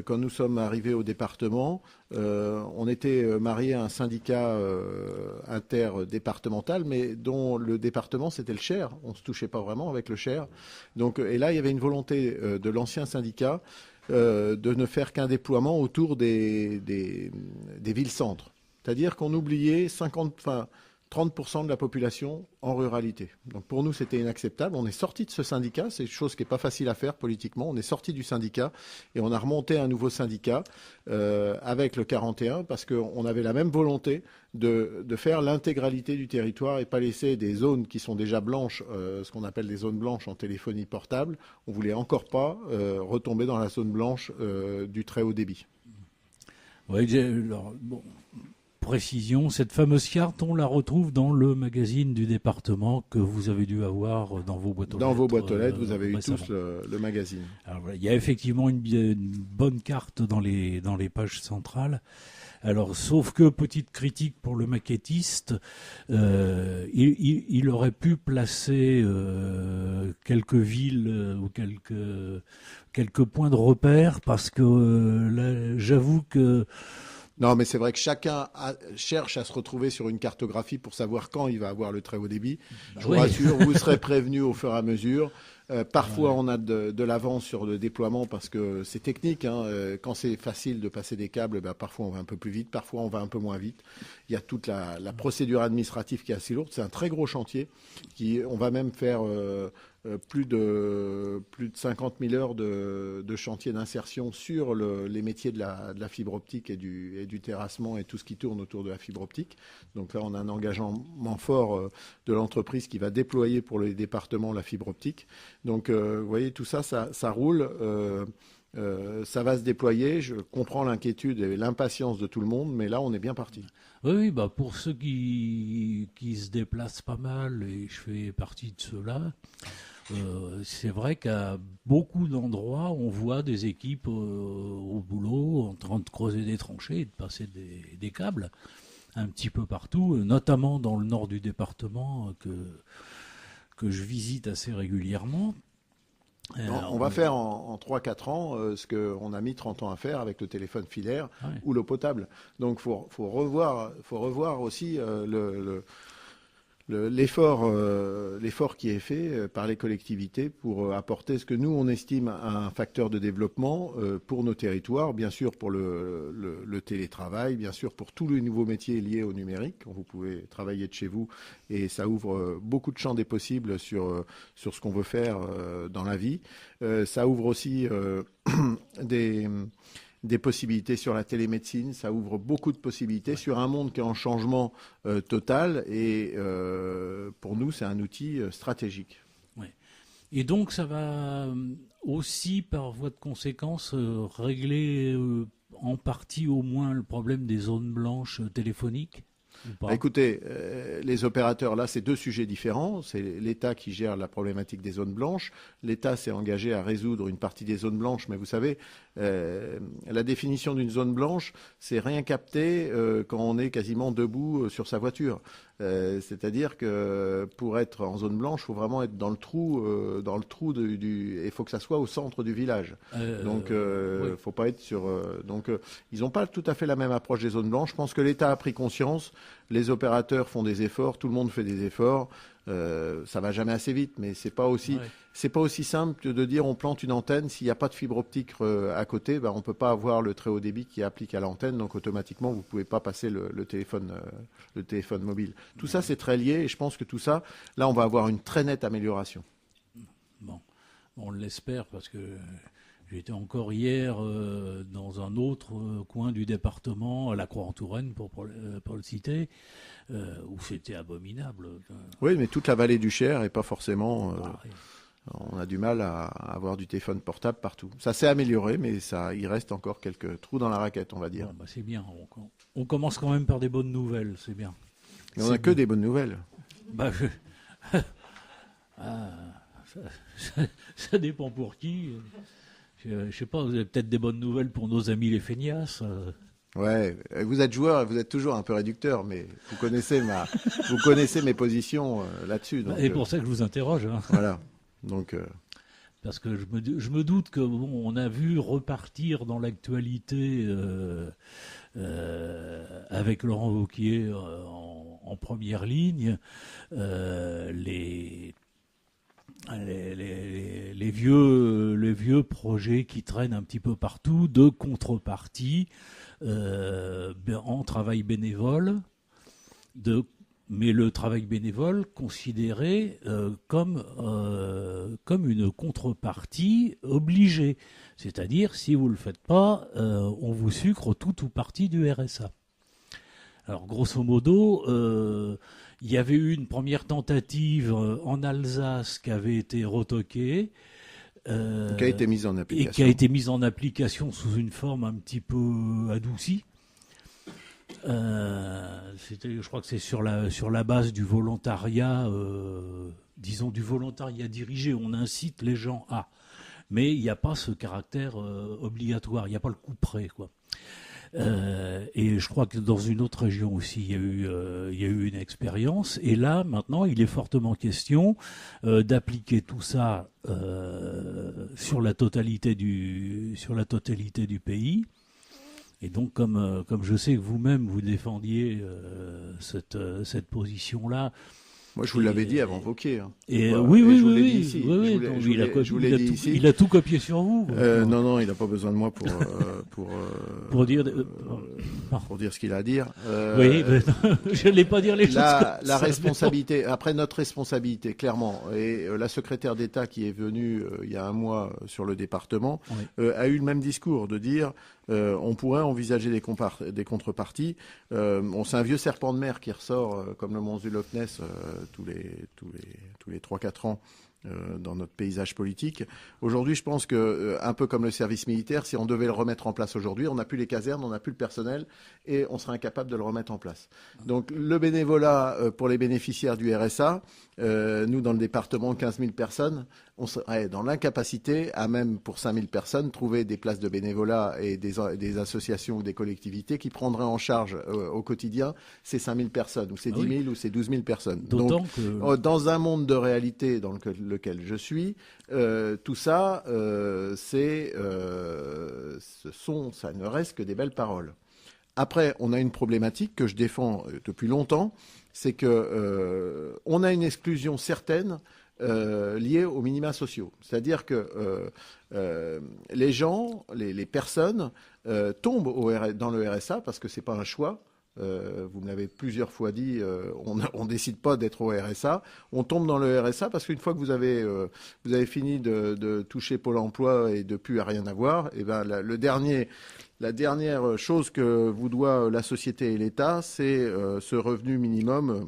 quand nous sommes arrivés au département, on était mariés à un syndicat interdépartemental, mais dont le département c'était le Cher. On se touchait pas vraiment avec le Cher. Donc, et là, il y avait une volonté de l'ancien syndicat de ne faire qu'un déploiement autour des villes-centres. C'est-à-dire qu'on oubliait 30% de la population en ruralité. Donc pour nous, c'était inacceptable. On est sorti de ce syndicat. C'est une chose qui n'est pas facile à faire politiquement. On est sorti du syndicat et on a remonté un nouveau syndicat avec le 41 parce qu'on avait la même volonté de faire l'intégralité du territoire et pas laisser des zones qui sont déjà blanches, ce qu'on appelle des zones blanches en téléphonie portable. On voulait encore pas retomber dans la zone blanche du très haut débit. Oui, alors, bon. Précision, cette fameuse carte, on la retrouve dans le magazine du département que vous avez dû avoir dans vos boîtes aux lettres. Dans vos boîtes aux lettres, vous avez eu récemment. tous le magazine. Alors, voilà, il y a effectivement une bonne carte dans les pages centrales. Alors, sauf que, petite critique pour le maquettiste, il aurait pu placer quelques villes ou quelques points de repère parce que là, j'avoue que... Non, mais c'est vrai que chacun cherche à se retrouver sur une cartographie pour savoir quand il va avoir le très haut débit. Je vous rassure, vous serez prévenus au fur et à mesure. Parfois, on a de l'avance sur le déploiement parce que c'est technique. Quand c'est facile de passer des câbles, parfois on va un peu plus vite, parfois on va un peu moins vite. Il y a toute la procédure administrative qui est assez lourde. C'est un très gros chantier. On va même faire plus de 50 000 heures de chantier d'insertion sur les métiers de la fibre optique et du terrassement et tout ce qui tourne autour de la fibre optique. Donc là, on a un engagement fort de l'entreprise qui va déployer pour les départements la fibre optique. Donc, vous voyez, tout ça, ça roule. Ça va se déployer. Je comprends l'inquiétude et l'impatience de tout le monde, mais là, on est bien parti. Oui, pour ceux qui se déplacent pas mal, et je fais partie de ceux-là, c'est vrai qu'à beaucoup d'endroits, on voit des équipes au boulot en train de creuser des tranchées et de passer des câbles un petit peu partout, notamment dans le nord du département que je visite assez régulièrement. On va faire en 3-4 ans ce qu'on a mis 30 ans à faire avec le téléphone filaire ou l'eau potable. Donc il faut revoir aussi l'effort qui est fait par les collectivités pour apporter ce que nous, on estime un facteur de développement pour nos territoires, bien sûr pour le télétravail, bien sûr pour tous les nouveaux métiers liés au numérique. Vous pouvez travailler de chez vous et ça ouvre beaucoup de champs des possibles sur ce qu'on veut faire dans la vie. Ça ouvre aussi des possibilités sur la télémédecine, ça ouvre beaucoup de possibilités sur un monde qui est en changement total et pour nous c'est un outil stratégique. Ouais. Et donc ça va aussi par voie de conséquence régler en partie au moins le problème des zones blanches téléphoniques. Écoutez, les opérateurs, là, c'est deux sujets différents. C'est l'État qui gère la problématique des zones blanches. L'État s'est engagé à résoudre une partie des zones blanches, mais vous savez, la définition d'une zone blanche, c'est rien capter quand on est quasiment debout sur sa voiture. C'est-à-dire que pour être en zone blanche, il faut vraiment être dans le trou et il faut que ça soit au centre du village. Donc, faut pas être sur. Ils n'ont pas tout à fait la même approche des zones blanches. Je pense que l'État a pris conscience. Les opérateurs font des efforts, tout le monde fait des efforts. Ça va jamais assez vite, mais c'est pas aussi simple que de dire on plante une antenne. S'il n'y a pas de fibre optique à côté, on peut pas avoir le très haut débit qui applique à l'antenne. Donc automatiquement, vous pouvez pas passer le téléphone mobile. Tout ça, c'est très lié. Et je pense que tout ça, là, on va avoir une très nette amélioration. Bon, on l'espère parce que j'étais encore hier dans un autre coin du département, à la Croix-en-Touraine, pour le citer, où c'était abominable. Oui, mais toute la vallée du Cher et pas forcément. On a du mal à avoir du téléphone portable partout. Ça s'est amélioré, mais il reste encore quelques trous dans la raquette, on va dire. Bon, c'est bien. On commence quand même par des bonnes nouvelles, c'est bien. Mais on n'a que des bonnes nouvelles. Ça dépend pour qui. Je sais pas, vous avez peut-être des bonnes nouvelles pour nos amis les feignasses. Ouais, vous êtes joueur, vous êtes toujours un peu réducteur, mais vous connaissez mes positions là-dessus. Et pour ça que je vous interroge. Voilà. Donc. Parce que je me doute que on a vu repartir dans l'actualité avec Laurent Wauquiez en première ligne les vieux projets qui traînent un petit peu partout de contrepartie en travail bénévole, mais le travail bénévole considéré comme une contrepartie obligée. C'est-à-dire, si vous ne le faites pas, on vous sucre tout ou partie du RSA. Alors, grosso modo, il y avait eu une première tentative en Alsace qui avait été retoquée. Qui a été mise en application. Et qui a été mise en application sous une forme un petit peu adoucie. Je crois que c'est sur la base du volontariat, disons du volontariat dirigé. On incite les gens à. Mais il n'y a pas ce caractère obligatoire, il n'y a pas le coup près, quoi. Et je crois que dans une autre région aussi, il y a eu une expérience. Et là, maintenant, il est fortement question d'appliquer tout ça sur la totalité du pays. Et donc, comme je sais que vous-même vous défendiez cette position-là. Moi, je vous l'avais dit avant Wauquiez. Hein. Et voilà. oui, je vous l'ai dit ici. Il a tout copié sur vous. Non, il n'a pas besoin de moi pour dire ce qu'il a à dire. Oui, mais je n'allais pas dire les choses. La responsabilité, après notre responsabilité, clairement, et la secrétaire d'État qui est venue il y a un mois sur le département a eu le même discours de dire on pourrait envisager des contreparties. C'est un vieux serpent de mer qui ressort comme le monstre du Loch Ness tous les 3-4 ans dans notre paysage politique. Aujourd'hui, je pense que, un peu comme le service militaire, si on devait le remettre en place aujourd'hui, on n'a plus les casernes, on n'a plus le personnel et on serait incapable de le remettre en place. Donc, le bénévolat pour les bénéficiaires du RSA, nous, dans le département, 15 000 personnes, on serait dans l'incapacité à même pour 5 000 personnes trouver des places de bénévolat et des associations ou des collectivités qui prendraient en charge au quotidien ces 5 000 personnes, ou ces 10 000 ou ces 12 000 personnes. Donc, dans un monde de réalité dans lequel je suis, tout ça, ça ne reste que des belles paroles. Après, on a une problématique que je défends depuis longtemps, c'est que on a une exclusion certaine liée aux minima sociaux. C'est-à-dire que les gens, les personnes tombent dans le RSA parce que c'est pas un choix. Vous me l'avez plusieurs fois dit, on décide pas d'être au RSA. On tombe dans le RSA parce qu'une fois que vous avez fini de toucher Pôle emploi et de plus à rien avoir, et ben la dernière chose que vous doit la société et l'État, c'est ce revenu minimum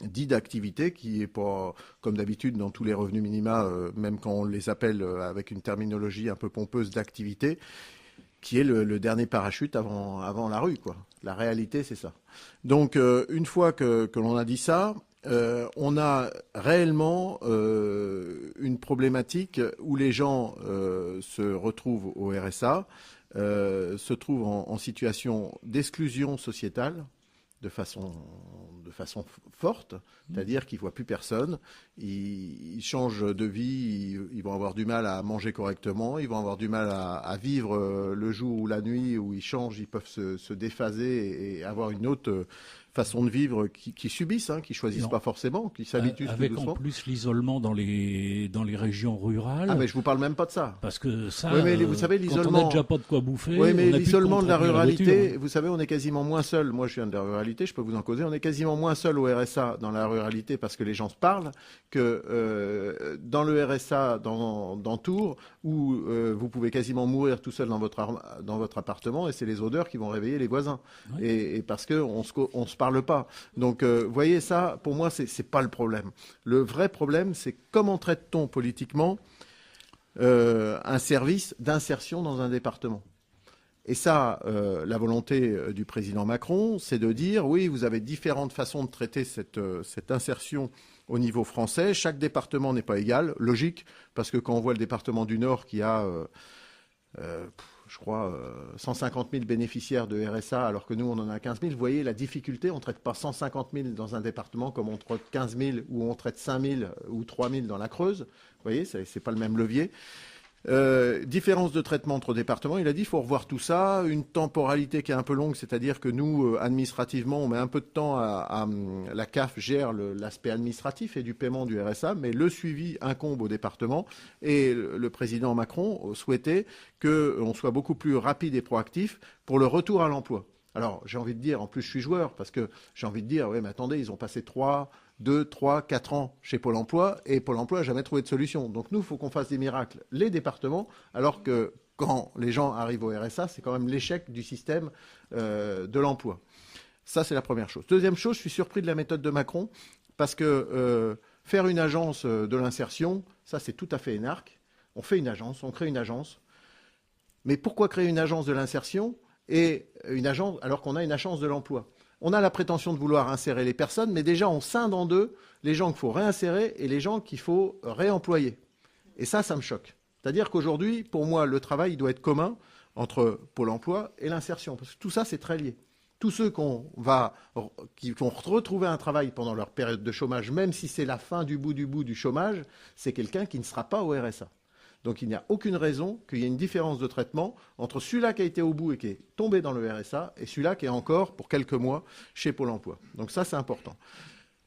dit d'activité, qui est pas, comme d'habitude dans tous les revenus minima, même quand on les appelle avec une terminologie un peu pompeuse d'activité, qui est le dernier parachute avant la rue, quoi. La réalité, c'est ça. Donc, une fois que l'on a dit ça, on a réellement une problématique où les gens se retrouvent au RSA, se trouvent en situation d'exclusion sociétale de façon forte, c'est-à-dire qu'ils ne voient plus personne, ils changent de vie, ils vont avoir du mal à manger correctement, ils vont avoir du mal à vivre le jour ou la nuit où ils changent, ils peuvent se déphaser et avoir une autre façon de vivre qui subissent, hein, qui choisissent pas forcément, qui s'habituent tout doucement. Avec en plus l'isolement dans les régions rurales. Ah mais je vous parle même pas de ça. Parce que ça, oui, mais vous savez, l'isolement, quand on n'a déjà pas de quoi bouffer. Oui, mais l'isolement de la ruralité, vous savez, on est quasiment moins seul. Moi, je viens de la ruralité, je peux vous en causer. On est quasiment moins seul au RSA dans la ruralité parce que les gens se parlent que dans le RSA dans Tours où vous pouvez quasiment mourir tout seul dans votre appartement et c'est les odeurs qui vont réveiller les voisins. Oui. Et parce que on se parle pas. Donc, voyez ça, pour moi, c'est pas le problème. Le vrai problème, c'est comment traite-t-on politiquement un service d'insertion dans un département. Et ça, la volonté du président Macron, c'est de dire, oui, vous avez différentes façons de traiter cette insertion au niveau français. Chaque département n'est pas égal, logique, parce que quand on voit le département du Nord qui a... je crois, 150 000 bénéficiaires de RSA, alors que nous, on en a 15 000. Vous voyez la difficulté, on ne traite pas 150 000 dans un département comme on traite 15 000 ou on traite 5 000 ou 3 000 dans la Creuse. Vous voyez, ce n'est pas le même levier. Différence de traitement entre départements, il a dit il faut revoir tout ça, une temporalité qui est un peu longue, c'est-à-dire que nous, administrativement, on met un peu de temps la CAF gère l'aspect administratif et du paiement du RSA, mais le suivi incombe au département et le président Macron souhaitait qu'on soit beaucoup plus rapide et proactif pour le retour à l'emploi. Alors, j'ai envie de dire, en plus je suis joueur, parce que j'ai envie de dire, oui, mais attendez, ils ont passé 2, 3, 4 ans chez Pôle emploi et Pôle emploi n'a jamais trouvé de solution. Donc nous, il faut qu'on fasse des miracles, les départements, alors que quand les gens arrivent au RSA, c'est quand même l'échec du système de l'emploi. Ça, c'est la première chose. Deuxième chose, je suis surpris de la méthode de Macron, parce que faire une agence de l'insertion, ça c'est tout à fait énarque. On fait une agence, on crée une agence. Mais pourquoi créer une agence de l'insertion et une agence alors qu'on a une agence de l'emploi? On a la prétention de vouloir insérer les personnes, mais déjà on scinde en deux les gens qu'il faut réinsérer et les gens qu'il faut réemployer. Et ça me choque. C'est-à-dire qu'aujourd'hui, pour moi, le travail doit être commun entre Pôle emploi et l'insertion. Parce que tout ça, c'est très lié. Tous ceux qui vont retrouver un travail pendant leur période de chômage, même si c'est la fin du bout du chômage, c'est quelqu'un qui ne sera pas au RSA. Donc il n'y a aucune raison qu'il y ait une différence de traitement entre celui-là qui a été au bout et qui est tombé dans le RSA et celui-là qui est encore pour quelques mois chez Pôle emploi. Donc ça, c'est important.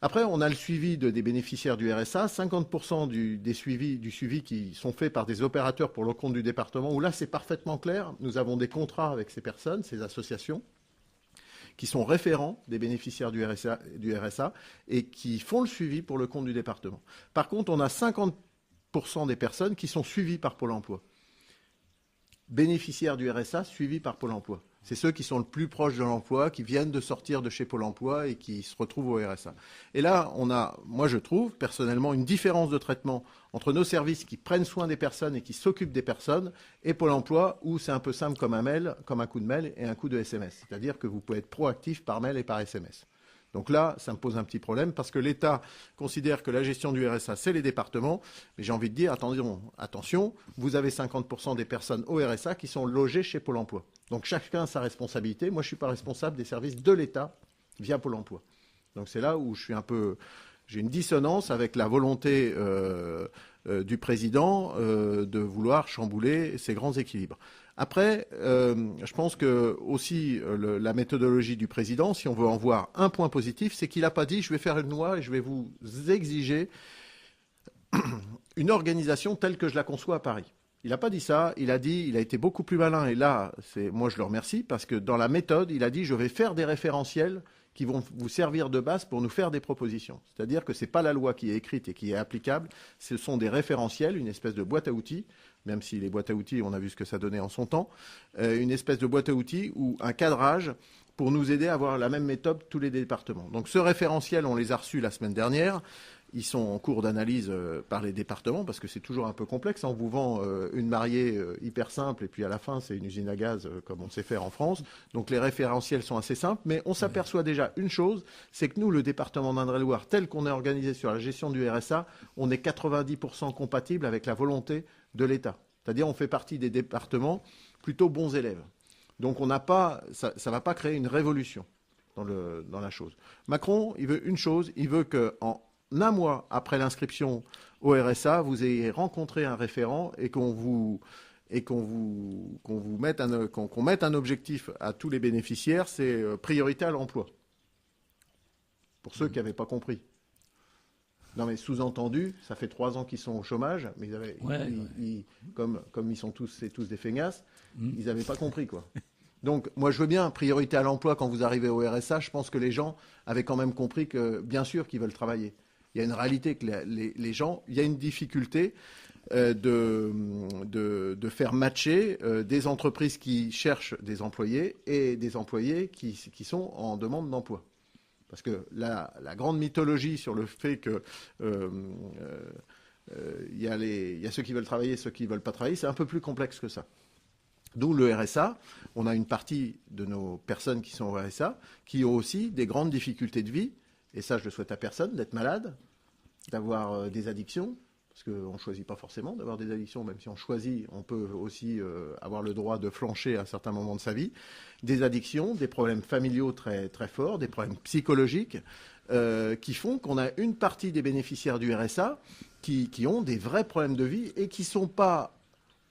Après, on a le suivi des bénéficiaires du RSA. 50% du suivi qui sont faits par des opérateurs pour le compte du département, où là, c'est parfaitement clair. Nous avons des contrats avec ces personnes, ces associations, qui sont référents des bénéficiaires du RSA et qui font le suivi pour le compte du département. Par contre, on a 50% des personnes qui sont suivies par Pôle emploi. Bénéficiaires du RSA suivis par Pôle emploi. C'est ceux qui sont le plus proches de l'emploi, qui viennent de sortir de chez Pôle emploi et qui se retrouvent au RSA. Et là, on a, moi je trouve, personnellement, une différence de traitement entre nos services qui prennent soin des personnes et qui s'occupent des personnes et Pôle emploi où c'est un peu simple comme un mail, comme un coup de mail et un coup de SMS. C'est-à-dire que vous pouvez être proactif par mail et par SMS. Donc là, ça me pose un petit problème parce que l'État considère que la gestion du RSA, c'est les départements. Mais j'ai envie de dire, attention, vous avez 50% des personnes au RSA qui sont logées chez Pôle emploi. Donc chacun a sa responsabilité. Moi, je ne suis pas responsable des services de l'État via Pôle emploi. Donc c'est là où j'ai une dissonance avec la volonté du président de vouloir chambouler ces grands équilibres. Après, je pense que aussi la méthodologie du président, si on veut en voir un point positif, c'est qu'il n'a pas dit « je vais faire une loi et je vais vous exiger une organisation telle que je la conçois à Paris ». Il n'a pas dit ça, il a été beaucoup plus malin. Et là, moi je le remercie parce que dans la méthode, il a dit « je vais faire des référentiels qui vont vous servir de base pour nous faire des propositions ». C'est-à-dire que ce n'est pas la loi qui est écrite et qui est applicable, ce sont des référentiels, une espèce de boîte à outils, même si les boîtes à outils, on a vu ce que ça donnait en son temps, une espèce de boîte à outils ou un cadrage pour nous aider à avoir la même méthode tous les départements. Donc ce référentiel, on les a reçus la semaine dernière. Ils sont en cours d'analyse par les départements parce que c'est toujours un peu complexe. On vous vend une mariée hyper simple et puis à la fin, c'est une usine à gaz comme on sait faire en France. Donc les référentiels sont assez simples, mais on s'aperçoit déjà une chose, c'est que nous, le département d'Indre-et-Loire, tel qu'on est organisé sur la gestion du RSA, on est 90% compatible avec la volonté de l'État. C'est-à-dire on fait partie des départements plutôt bons élèves. Donc on n'a pas, ça ne va pas créer une révolution dans la chose. Macron, il veut une chose, il veut qu'en un mois après l'inscription au RSA, vous ayez rencontré un référent et qu'on mette un objectif à tous les bénéficiaires, c'est priorité à l'emploi. Pour ceux qui n'avaient pas compris. Non mais sous-entendu, ça fait 3 ans qu'ils sont au chômage, mais comme ils sont tous des feignasses, ils n'avaient pas compris quoi. Donc moi je veux bien priorité à l'emploi quand vous arrivez au RSA, je pense que les gens avaient quand même compris que bien sûr qu'ils veulent travailler. Il y a une réalité que les gens, il y a une difficulté de faire matcher des entreprises qui cherchent des employés et des employés qui sont en demande d'emploi. Parce que la grande mythologie sur le fait que il y a ceux qui veulent travailler et ceux qui ne veulent pas travailler, c'est un peu plus complexe que ça. D'où le RSA. On a une partie de nos personnes qui sont au RSA qui ont aussi des grandes difficultés de vie. Et ça, je le souhaite à personne, d'être malade, d'avoir des addictions. Parce qu'on ne choisit pas forcément d'avoir des addictions, même si on choisit, on peut aussi avoir le droit de flancher à un certain moment de sa vie. Des addictions, des problèmes familiaux très, très forts, des problèmes psychologiques qui font qu'on a une partie des bénéficiaires du RSA qui ont des vrais problèmes de vie et qui ne sont pas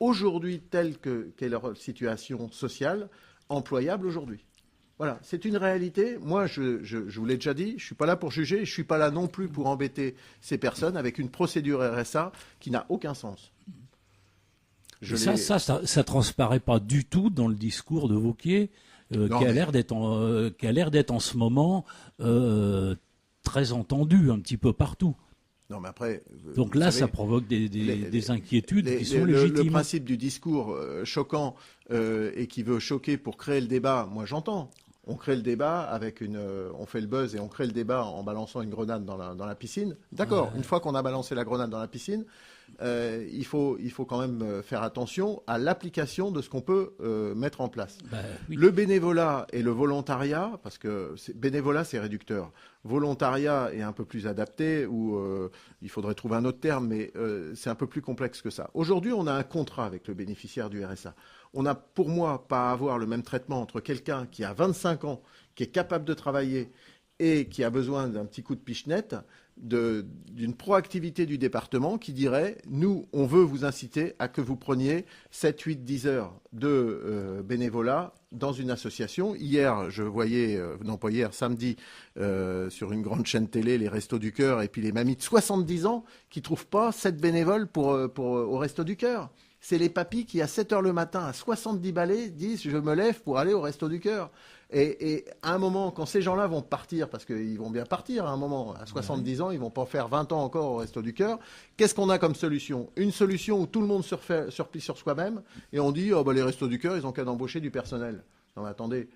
aujourd'hui, telle qu'est leur situation sociale, employables aujourd'hui. Voilà, c'est une réalité. Moi, je vous l'ai déjà dit, je ne suis pas là pour juger, je ne suis pas là non plus pour embêter ces personnes avec une procédure RSA qui n'a aucun sens. Ça transparaît pas du tout dans le discours de Wauquiez, qui a l'air d'être en ce moment très entendu un petit peu partout. Non, mais après, donc là, ça provoque des inquiétudes qui sont légitimes. Le principe du discours choquant et qui veut choquer pour créer le débat, moi j'entends. On crée le débat on fait le buzz et on crée le débat en balançant une grenade dans la piscine. D'accord. Une fois qu'on a balancé la grenade dans la piscine, il faut quand même faire attention à l'application de ce qu'on peut mettre en place. Oui. Le bénévolat et le volontariat, parce que bénévolat c'est réducteur. Volontariat est un peu plus adapté, ou il faudrait trouver un autre terme, mais c'est un peu plus complexe que ça. Aujourd'hui, on a un contrat avec le bénéficiaire du RSA. On n'a, pour moi, pas à avoir le même traitement entre quelqu'un qui a 25 ans, qui est capable de travailler et qui a besoin d'un petit coup de pichenette, d'une proactivité du département qui dirait « Nous, on veut vous inciter à que vous preniez 7, 8, 10 heures de bénévolat dans une association. » Hier, je voyais, samedi, sur une grande chaîne télé, les Restos du Cœur et puis les mamies de 70 ans qui ne trouvent pas 7 bénévoles au Resto du Cœur. C'est les papis qui, à 7 heures le matin, à 70 balais, disent « Je me lève pour aller au Resto du Cœur ». Et à un moment, quand ces gens-là vont partir, parce qu'ils vont bien partir à un moment, à 70 ans, ils vont pas faire 20 ans encore au Resto du Cœur, qu'est-ce qu'on a comme solution? Une solution où tout le monde se replie sur soi-même, et on dit les Restos du Cœur, ils ont qu'à embaucher du personnel. Non mais attendez,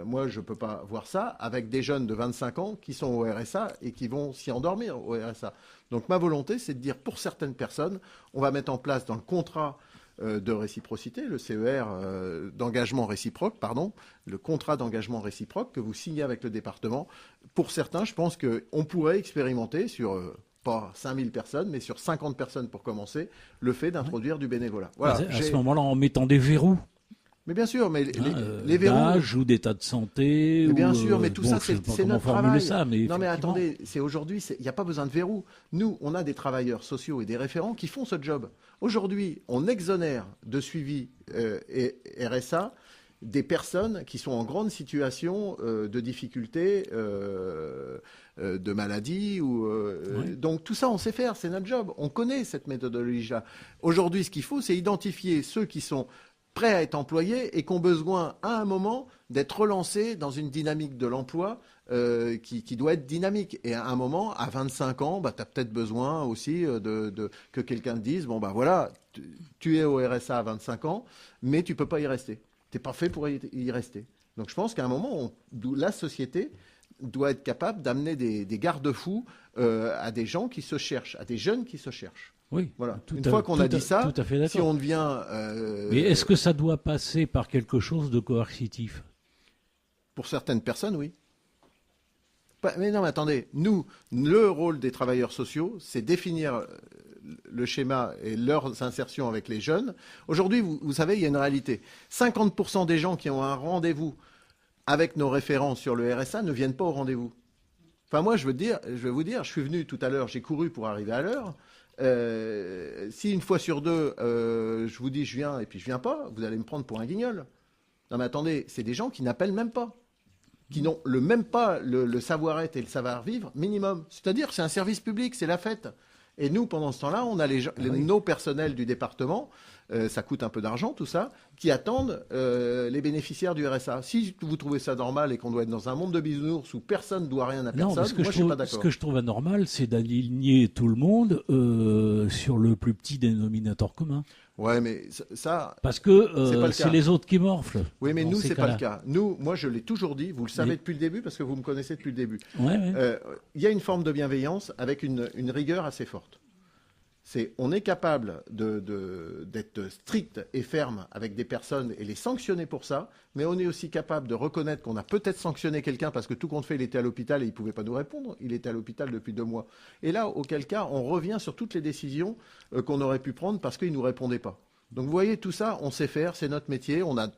moi je peux pas voir ça avec des jeunes de 25 ans qui sont au RSA et qui vont s'y endormir au RSA. Donc ma volonté, c'est de dire pour certaines personnes, on va mettre en place dans le contrat de réciprocité, le CER d'engagement réciproque, le contrat d'engagement réciproque que vous signez avec le département. Pour certains, je pense qu'on pourrait expérimenter sur, pas 5000 personnes, mais sur 50 personnes pour commencer, le fait d'introduire du bénévolat. Voilà, à ce moment-là, en mettant des verrous. Mais bien sûr, mais les verrous... d'âge ou d'état de santé. Mais bien sûr, mais tout ça, c'est notre travail. Non, mais attendez, c'est aujourd'hui, il n'y a pas besoin de verrous. Nous, on a des travailleurs sociaux et des référents qui font ce job. Aujourd'hui, on exonère de suivi et RSA des personnes qui sont en grande situation de difficulté, de maladie. Donc tout ça, on sait faire, c'est notre job. On connaît cette méthodologie-là. Aujourd'hui, ce qu'il faut, c'est identifier ceux qui sont prêts à être employés et qui ont besoin, à un moment, d'être relancés dans une dynamique de l'emploi qui doit être dynamique. Et à un moment, à 25 ans, tu as peut-être besoin aussi que quelqu'un te dise, voilà, tu es au RSA à 25 ans, mais tu ne peux pas y rester. Tu n'es pas fait pour y rester. Donc je pense qu'à un moment, la société doit être capable d'amener des garde-fous à des gens qui se cherchent, à des jeunes qui se cherchent. Oui, voilà. Une fois qu'on a dit ça, si on devient... Mais est-ce que ça doit passer par quelque chose de coercitif? Pour certaines personnes, oui. Mais non, mais attendez, nous, le rôle des travailleurs sociaux, c'est définir le schéma et leurs insertions avec les jeunes. Aujourd'hui, vous savez, il y a une réalité. 50% des gens qui ont un rendez-vous avec nos référents sur le RSA ne viennent pas au rendez-vous. Enfin, moi, je vais vous dire, je suis venu tout à l'heure, j'ai couru pour arriver à l'heure. Si une fois sur deux, je vous dis je viens et puis je viens pas, vous allez me prendre pour un guignol. Non mais attendez, c'est des gens qui n'appellent même pas, qui n'ont même pas le savoir-être et le savoir-vivre minimum. C'est-à-dire c'est un service public, c'est la fête. Et nous, pendant ce temps-là, on a nos personnels du département, ça coûte un peu d'argent tout ça, qui attendent les bénéficiaires du RSA. Si vous trouvez ça normal et qu'on doit être dans un monde de bisounours où personne ne doit rien à personne, moi je suis pas d'accord. Ce que je trouve anormal, c'est d'aligner tout le monde sur le plus petit dénominateur commun. Ouais, mais ça... Parce que c'est les autres qui morflent. Oui, mais nous, c'est pas le cas. Nous, moi, je l'ai toujours dit, vous le savez depuis le début, parce que vous me connaissez depuis le début. Il y a une forme de bienveillance avec une rigueur assez forte. On est capable d'être strict et ferme avec des personnes et les sanctionner pour ça, mais on est aussi capable de reconnaître qu'on a peut-être sanctionné quelqu'un parce que tout compte fait, il était à l'hôpital et il ne pouvait pas nous répondre. Il était à l'hôpital depuis 2 mois. Et là, auquel cas, on revient sur toutes les décisions qu'on aurait pu prendre parce qu'il ne nous répondait pas. Donc vous voyez, tout ça, on sait faire, c'est notre métier. On a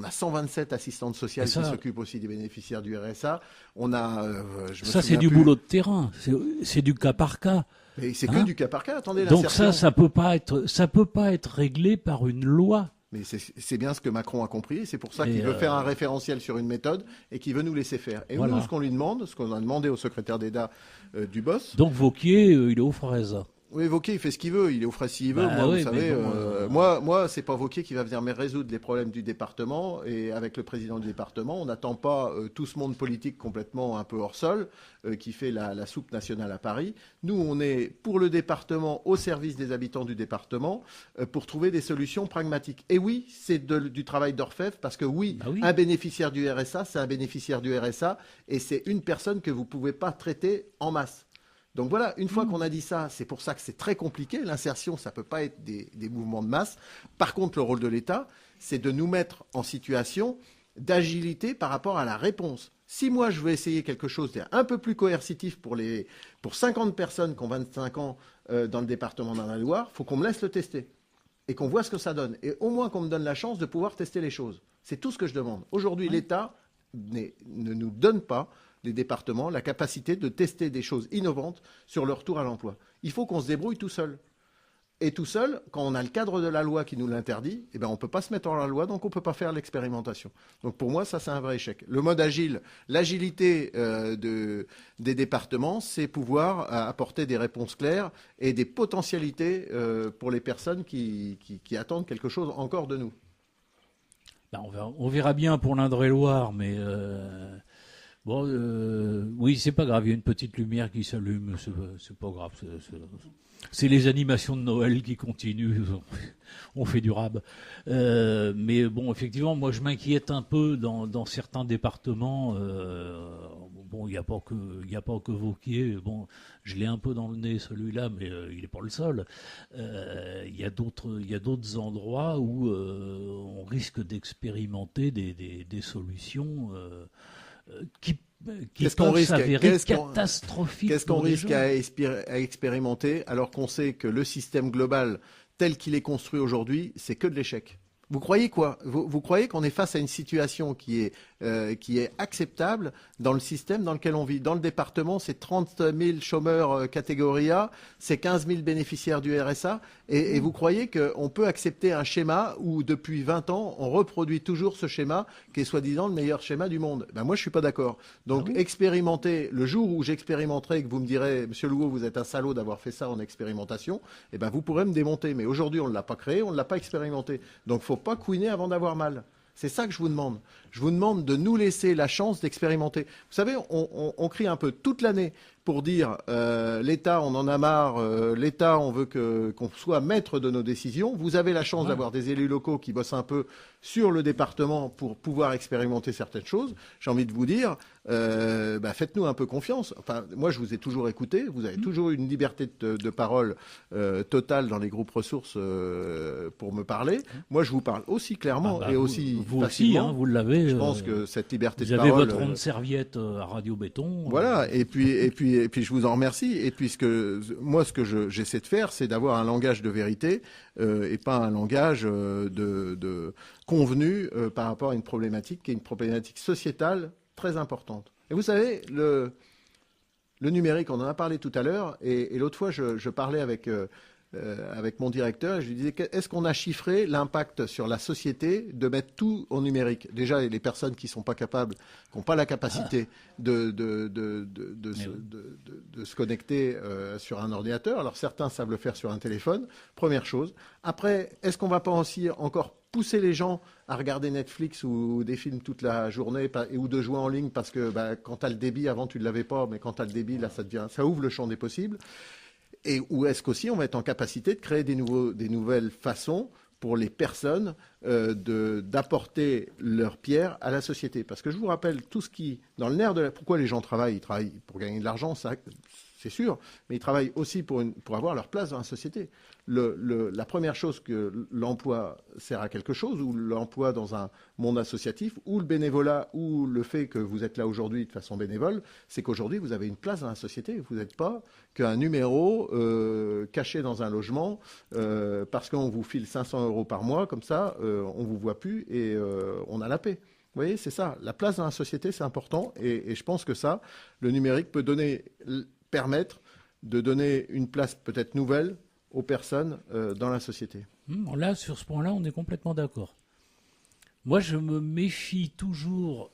127 assistantes sociales qui s'occupent aussi des bénéficiaires du RSA. On a, ça, c'est du boulot de terrain, c'est du cas par cas. Mais c'est que du cas par cas. Attendez, Donc l'insertion. ça peut pas être réglé par une loi. Mais c'est bien ce que Macron a compris. C'est pour ça Et qu'il veut faire un référentiel sur une méthode et qu'il veut nous laisser faire. Et Voilà. nous, ce qu'on lui demande, ce qu'on a demandé au secrétaire d'État du BOSS. Donc Wauquiez, il est aux fraises. Oui, Wauquiez, il fait ce qu'il veut, il est au frais s'il veut. Bah Moi, oui, vous mais savez, bon, moi, c'est pas Wauquiez qui va venir me résoudre les problèmes du département. Et avec le président du département, on n'attend pas tout ce monde politique complètement un peu hors sol qui fait la soupe nationale à Paris. Nous, on est pour le département, au service des habitants du département, pour trouver des solutions pragmatiques. Et oui, c'est du travail d'orfèvre, parce que oui, un bénéficiaire du RSA, c'est un bénéficiaire du RSA, et c'est une personne que vous pouvez pas traiter en masse. Donc voilà, une fois qu'on a dit ça, c'est pour ça que c'est très compliqué. L'insertion, ça ne peut pas être des mouvements de masse. Par contre, le rôle de l'État, c'est de nous mettre en situation d'agilité par rapport à la réponse. Si moi, je veux essayer quelque chose d'un peu plus coercitif pour 50 personnes qui ont 25 ans dans le département d'Indre-et-Loire, il faut qu'on me laisse le tester et qu'on voit ce que ça donne. Et au moins qu'on me donne la chance de pouvoir tester les choses. C'est tout ce que je demande. Aujourd'hui, l'État ne nous donne pas, les départements, la capacité de tester des choses innovantes sur leur retour à l'emploi. Il faut qu'on se débrouille tout seul. Et tout seul, quand on a le cadre de la loi qui nous l'interdit, eh ben on ne peut pas se mettre en la loi, donc on ne peut pas faire l'expérimentation. Donc pour moi, ça, c'est un vrai échec. Le mode agile, l'agilité des départements, c'est pouvoir apporter des réponses claires et des potentialités pour les personnes qui attendent quelque chose encore de nous. Ben, on verra bien pour l'Indre-et-Loire, mais... Bon, oui, c'est pas grave, il y a une petite lumière qui s'allume, c'est pas grave. C'est les animations de Noël qui continuent, on fait du rab. Mais bon, effectivement, moi je m'inquiète un peu dans certains départements. Bon, il n'y a pas que Wauquiez. Bon, je l'ai un peu dans le nez celui-là, mais il n'est pas le seul. Il y a d'autres endroits où on risque d'expérimenter des solutions qui peuvent s'avérer catastrophiques. Qu'est-ce qu'on risque à expérimenter alors qu'on sait que le système global tel qu'il est construit aujourd'hui, c'est que de l'échec? Vous croyez quoi? Vous croyez qu'on est face à une situation qui est acceptable dans le système dans lequel on vit? Dans le département, c'est 30 000 chômeurs catégorie A, c'est 15 000 bénéficiaires du RSA. Et vous croyez qu'on peut accepter un schéma où, depuis 20 ans, on reproduit toujours ce schéma qui est soi-disant le meilleur schéma du monde? Ben moi, je suis pas d'accord. Donc, expérimenter, le jour où j'expérimenterai et que vous me direz, Monsieur Louot, vous êtes un salaud d'avoir fait ça en expérimentation, eh ben vous pourrez me démonter. Mais aujourd'hui, on ne l'a pas créé, on ne l'a pas expérimenté. Donc, faut pas couiner avant d'avoir mal. C'est ça que je vous demande. Je vous demande de nous laisser la chance d'expérimenter. Vous savez, on crie un peu toute l'année pour dire l'État, on en a marre, l'État, on veut qu'on soit maître de nos décisions. Vous avez la chance d'avoir des élus locaux qui bossent un peu sur le département pour pouvoir expérimenter certaines choses. J'ai envie de vous dire, faites-nous un peu confiance. Enfin, moi, je vous ai toujours écouté. Vous avez toujours eu une liberté de parole totale dans les groupes ressources pour me parler. Moi, je vous parle aussi clairement et aussi vous facilement. aussi, hein, vous l'avez. Je pense que cette liberté de vous parole... avez votre ronde serviette à Radio Béton. Voilà, et puis je vous en remercie. Et puis ce que j'essaie de faire, c'est d'avoir un langage de vérité et pas un langage de convenu par rapport à une problématique qui est une problématique sociétale très importante. Et vous savez, le numérique, on en a parlé tout à l'heure, et l'autre fois, je parlais avec mon directeur, et je lui disais, est-ce qu'on a chiffré l'impact sur la société de mettre tout au numérique? Déjà, les personnes qui ne sont pas capables, qui n'ont pas la capacité de se connecter sur un ordinateur. Alors, certains savent le faire sur un téléphone, première chose. Après, est-ce qu'on ne va pas aussi encore pousser les gens à regarder Netflix ou des films toute la journée ou de jouer en ligne parce que quand tu as le débit, avant tu ne l'avais pas, mais quand tu as le débit, là, ça ouvre le champ des possibles. Et ou est-ce qu'aussi on va être en capacité de créer des nouvelles façons pour les personnes d'apporter leur pierre à la société? Parce que je vous rappelle, tout ce qui, dans le nerf pourquoi les gens travaillent? Ils travaillent pour gagner de l'argent, ça, c'est sûr, mais ils travaillent aussi pour avoir leur place dans la société. La première chose que l'emploi sert à quelque chose, ou l'emploi dans un monde associatif, ou le bénévolat, ou le fait que vous êtes là aujourd'hui de façon bénévole, c'est qu'aujourd'hui vous avez une place dans la société. Vous n'êtes pas qu'un numéro caché dans un logement parce qu'on vous file 500 € par mois, comme ça, on ne vous voit plus et on a la paix. Vous voyez, c'est ça. La place dans la société, c'est important, et je pense que ça, le numérique peut permettre de donner une place peut-être nouvelle aux personnes dans la société. Là, sur ce point-là, on est complètement d'accord. Moi, je me méfie toujours,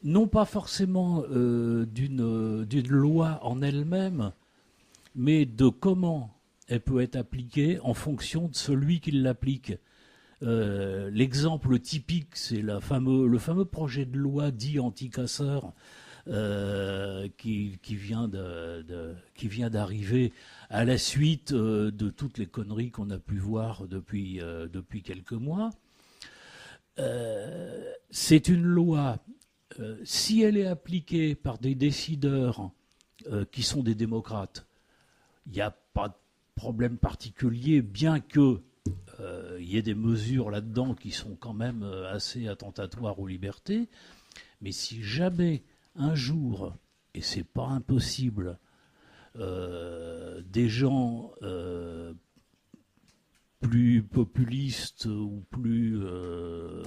non pas forcément d'une loi en elle-même, mais de comment elle peut être appliquée en fonction de celui qui l'applique. L'exemple typique, c'est le fameux projet de loi dit anti-casseurs qui vient d'arriver à la suite de toutes les conneries qu'on a pu voir depuis quelques mois. C'est une loi, si elle est appliquée par des décideurs qui sont des démocrates, il n'y a pas de problème particulier, bien que y ait des mesures là-dedans qui sont quand même assez attentatoires aux libertés. Mais si jamais un jour, et c'est pas impossible, des gens plus populistes ou plus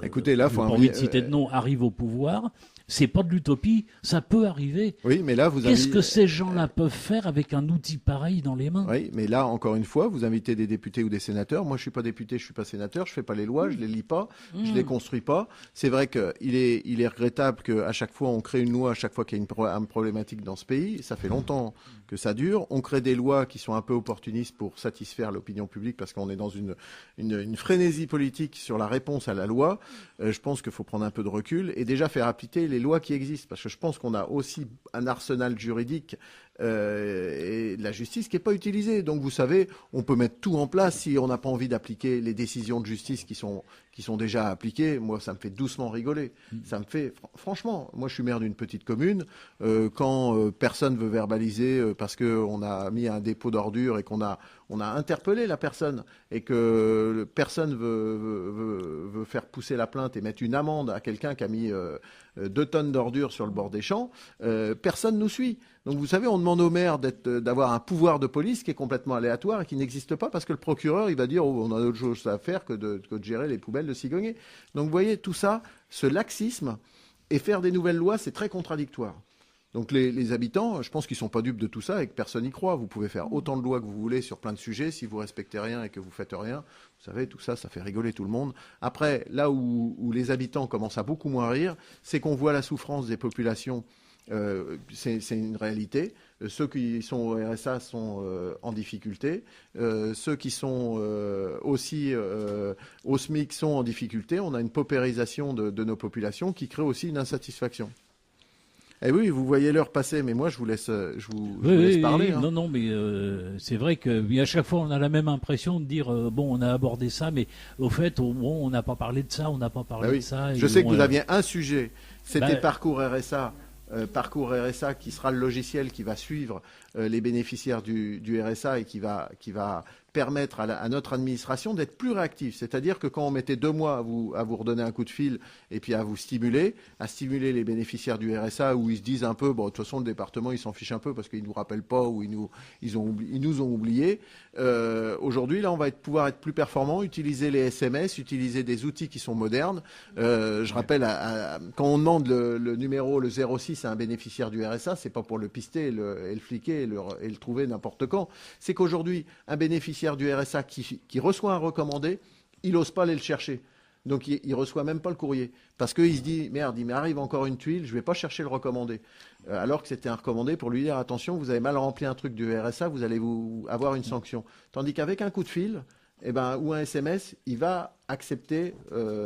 écoutez, là, faut pas envie de citer de nom, arrivent au pouvoir, c'est pas de l'utopie, ça peut arriver. Oui, mais là, qu'est-ce que ces gens-là peuvent faire avec un outil pareil dans les mains? Oui, mais là, encore une fois, vous invitez des députés ou des sénateurs. Moi, je suis pas député, je suis pas sénateur, je fais pas les lois, je les lis pas, je les construis pas. C'est vrai qu'il est regrettable qu'à chaque fois on crée une loi, à chaque fois qu'il y a une problématique dans ce pays. Ça fait longtemps que ça dure. On crée des lois qui sont un peu opportunistes pour satisfaire l'opinion publique parce qu'on est dans une frénésie politique sur la réponse à la loi. Je pense qu'il faut prendre un peu de recul et déjà faire appliquer les lois qui existent, parce que je pense qu'on a aussi un arsenal juridique et de la justice qui n'est pas utilisé. Donc vous savez, on peut mettre tout en place si on n'a pas envie d'appliquer les décisions de justice qui sont déjà appliquées. Moi, ça me fait doucement rigoler. Ça me fait, franchement, moi je suis maire d'une petite commune, quand personne veut verbaliser parce qu'on a mis un dépôt d'ordures et qu'on a interpellé la personne et que personne veut faire pousser la plainte et mettre une amende à quelqu'un qui a mis 2 tonnes d'ordures sur le bord des champs, personne nous suit. Donc vous savez, on demande au maire d'avoir un pouvoir de police qui est complètement aléatoire et qui n'existe pas parce que le procureur, il va dire on a autre chose à faire que de gérer les poubelles de cigogner. Donc vous voyez, tout ça, ce laxisme et faire des nouvelles lois, c'est très contradictoire. Donc les habitants, je pense qu'ils ne sont pas dupes de tout ça et que personne n'y croit. Vous pouvez faire autant de lois que vous voulez sur plein de sujets. Si vous respectez rien et que vous faites rien, vous savez, tout ça, ça fait rigoler tout le monde. Après, là où les habitants commencent à beaucoup moins rire, c'est qu'on voit la souffrance des populations. C'est une réalité. Ceux qui sont au RSA sont en difficulté. Ceux qui sont aussi au SMIC sont en difficulté. On a une paupérisation de nos populations qui crée aussi une insatisfaction. Eh oui, vous voyez l'heure passer, mais moi je vous laisse, laisse parler. Oui, non, mais c'est vrai qu'à chaque fois on a la même impression de dire bon, on a abordé ça, mais au fait, on n'a pas parlé de ça, on n'a pas parlé de ça. Je sais que vous aviez un sujet, c'était Parcours RSA. Parcours RSA qui sera le logiciel qui va suivre les bénéficiaires du RSA et qui va permettre à notre administration d'être plus réactive. C'est-à-dire que quand on mettait 2 mois à vous redonner un coup de fil et puis à stimuler les bénéficiaires du RSA où ils se disent un peu, bon, de toute façon, le département, il s'en fiche un peu parce qu'ils ne nous rappellent pas ou ils nous ont oubliés. Aujourd'hui, là, on va pouvoir être plus performant, utiliser les SMS, utiliser des outils qui sont modernes. Je rappelle, quand on demande le numéro, le 06 à un bénéficiaire du RSA, c'est pas pour le pister et le fliquer et le trouver n'importe quand. C'est qu'aujourd'hui, un bénéficiaire du RSA qui reçoit un recommandé, il n'ose pas aller le chercher. Donc il reçoit même pas le courrier. Parce qu'il se dit, merde, il m'arrive encore une tuile, je ne vais pas chercher le recommandé. Alors que c'était un recommandé pour lui dire, attention, vous avez mal rempli un truc du RSA, vous allez avoir une sanction. Tandis qu'avec un coup de fil, ou un SMS, il va accepter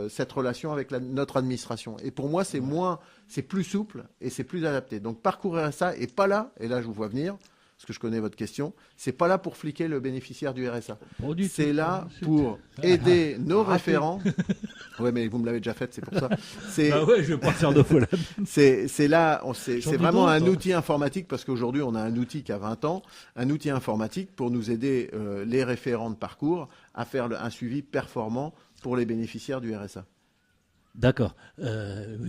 cette relation avec notre administration. Et pour moi, c'est plus souple et c'est plus adapté. Donc Parcours RSA est pas là, et là je vous vois venir, parce que je connais votre question, c'est pas là pour fliquer le bénéficiaire du RSA. C'est là pour aider nos référents. Ouais, mais vous me l'avez déjà fait, c'est pour ça. Je vais pas faire de folie. C'est là, c'est vraiment un outil informatique, parce qu'aujourd'hui, on a un outil qui a 20 ans, un outil informatique pour nous aider, les référents de parcours, à faire un suivi performant pour les bénéficiaires du RSA. D'accord.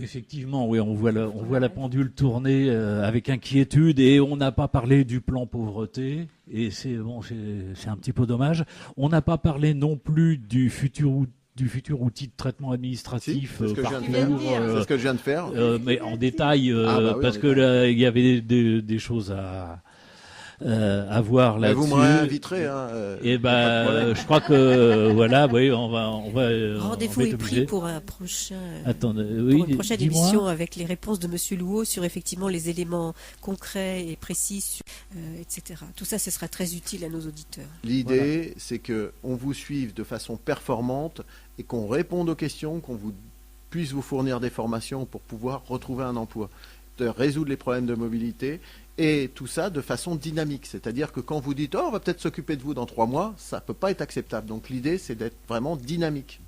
Effectivement, oui, on voit la pendule tourner avec inquiétude et on n'a pas parlé du plan pauvreté et c'est un petit peu dommage. On n'a pas parlé non plus du futur du futur outil de traitement administratif Si, c'est ce que je viens de parcours, faire. C'est ce que je viens de faire. mais en détail, Ah, bah oui, parce en que détail. là, il y avait des choses à voir Mais vous là-dessus. me réinviterez. Hein, Et pas de problème. je crois que voilà, oui, on va Rendez-vous on va est être pris obligé. pour un prochain. Attendez, Pour oui, une prochaine dis-moi. émission avec les réponses de Monsieur Louot sur effectivement les éléments concrets et précis, etc. Tout ça, ce sera très utile à nos auditeurs. L'idée, c'est que on vous suive de façon performante et qu'on réponde aux questions, qu'on puisse vous fournir des formations pour pouvoir retrouver un emploi, de résoudre les problèmes de mobilité. Et tout ça de façon dynamique. C'est-à-dire que quand vous dites « Oh, on va peut-être s'occuper de vous dans 3 mois », ça ne peut pas être acceptable. Donc l'idée, c'est d'être vraiment dynamique.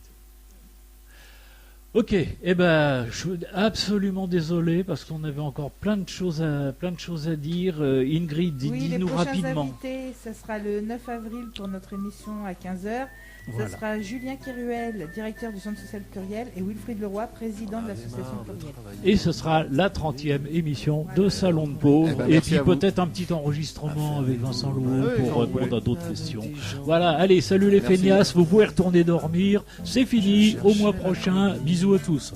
Ok, je suis absolument désolé parce qu'on avait encore plein de choses à dire. Ingrid, Oui, les dis-nous prochains rapidement. invités, ce sera le 9 avril pour notre émission à 15h. Voilà. Ce sera Julien Kéruel, directeur du Centre social Pluriel, et Wilfried Leroy, président de l'association Pluriel. Et ce sera la 30e émission de Salon de Pau. Eh ben, et merci puis à vous. peut-être un petit enregistrement avec Vincent Louot Oui, pour oui, répondre oui. à d'autres questions. Voilà, allez, salut les Merci. feignasses, vous pouvez retourner dormir. C'est fini, au mois prochain. Bisous à tous.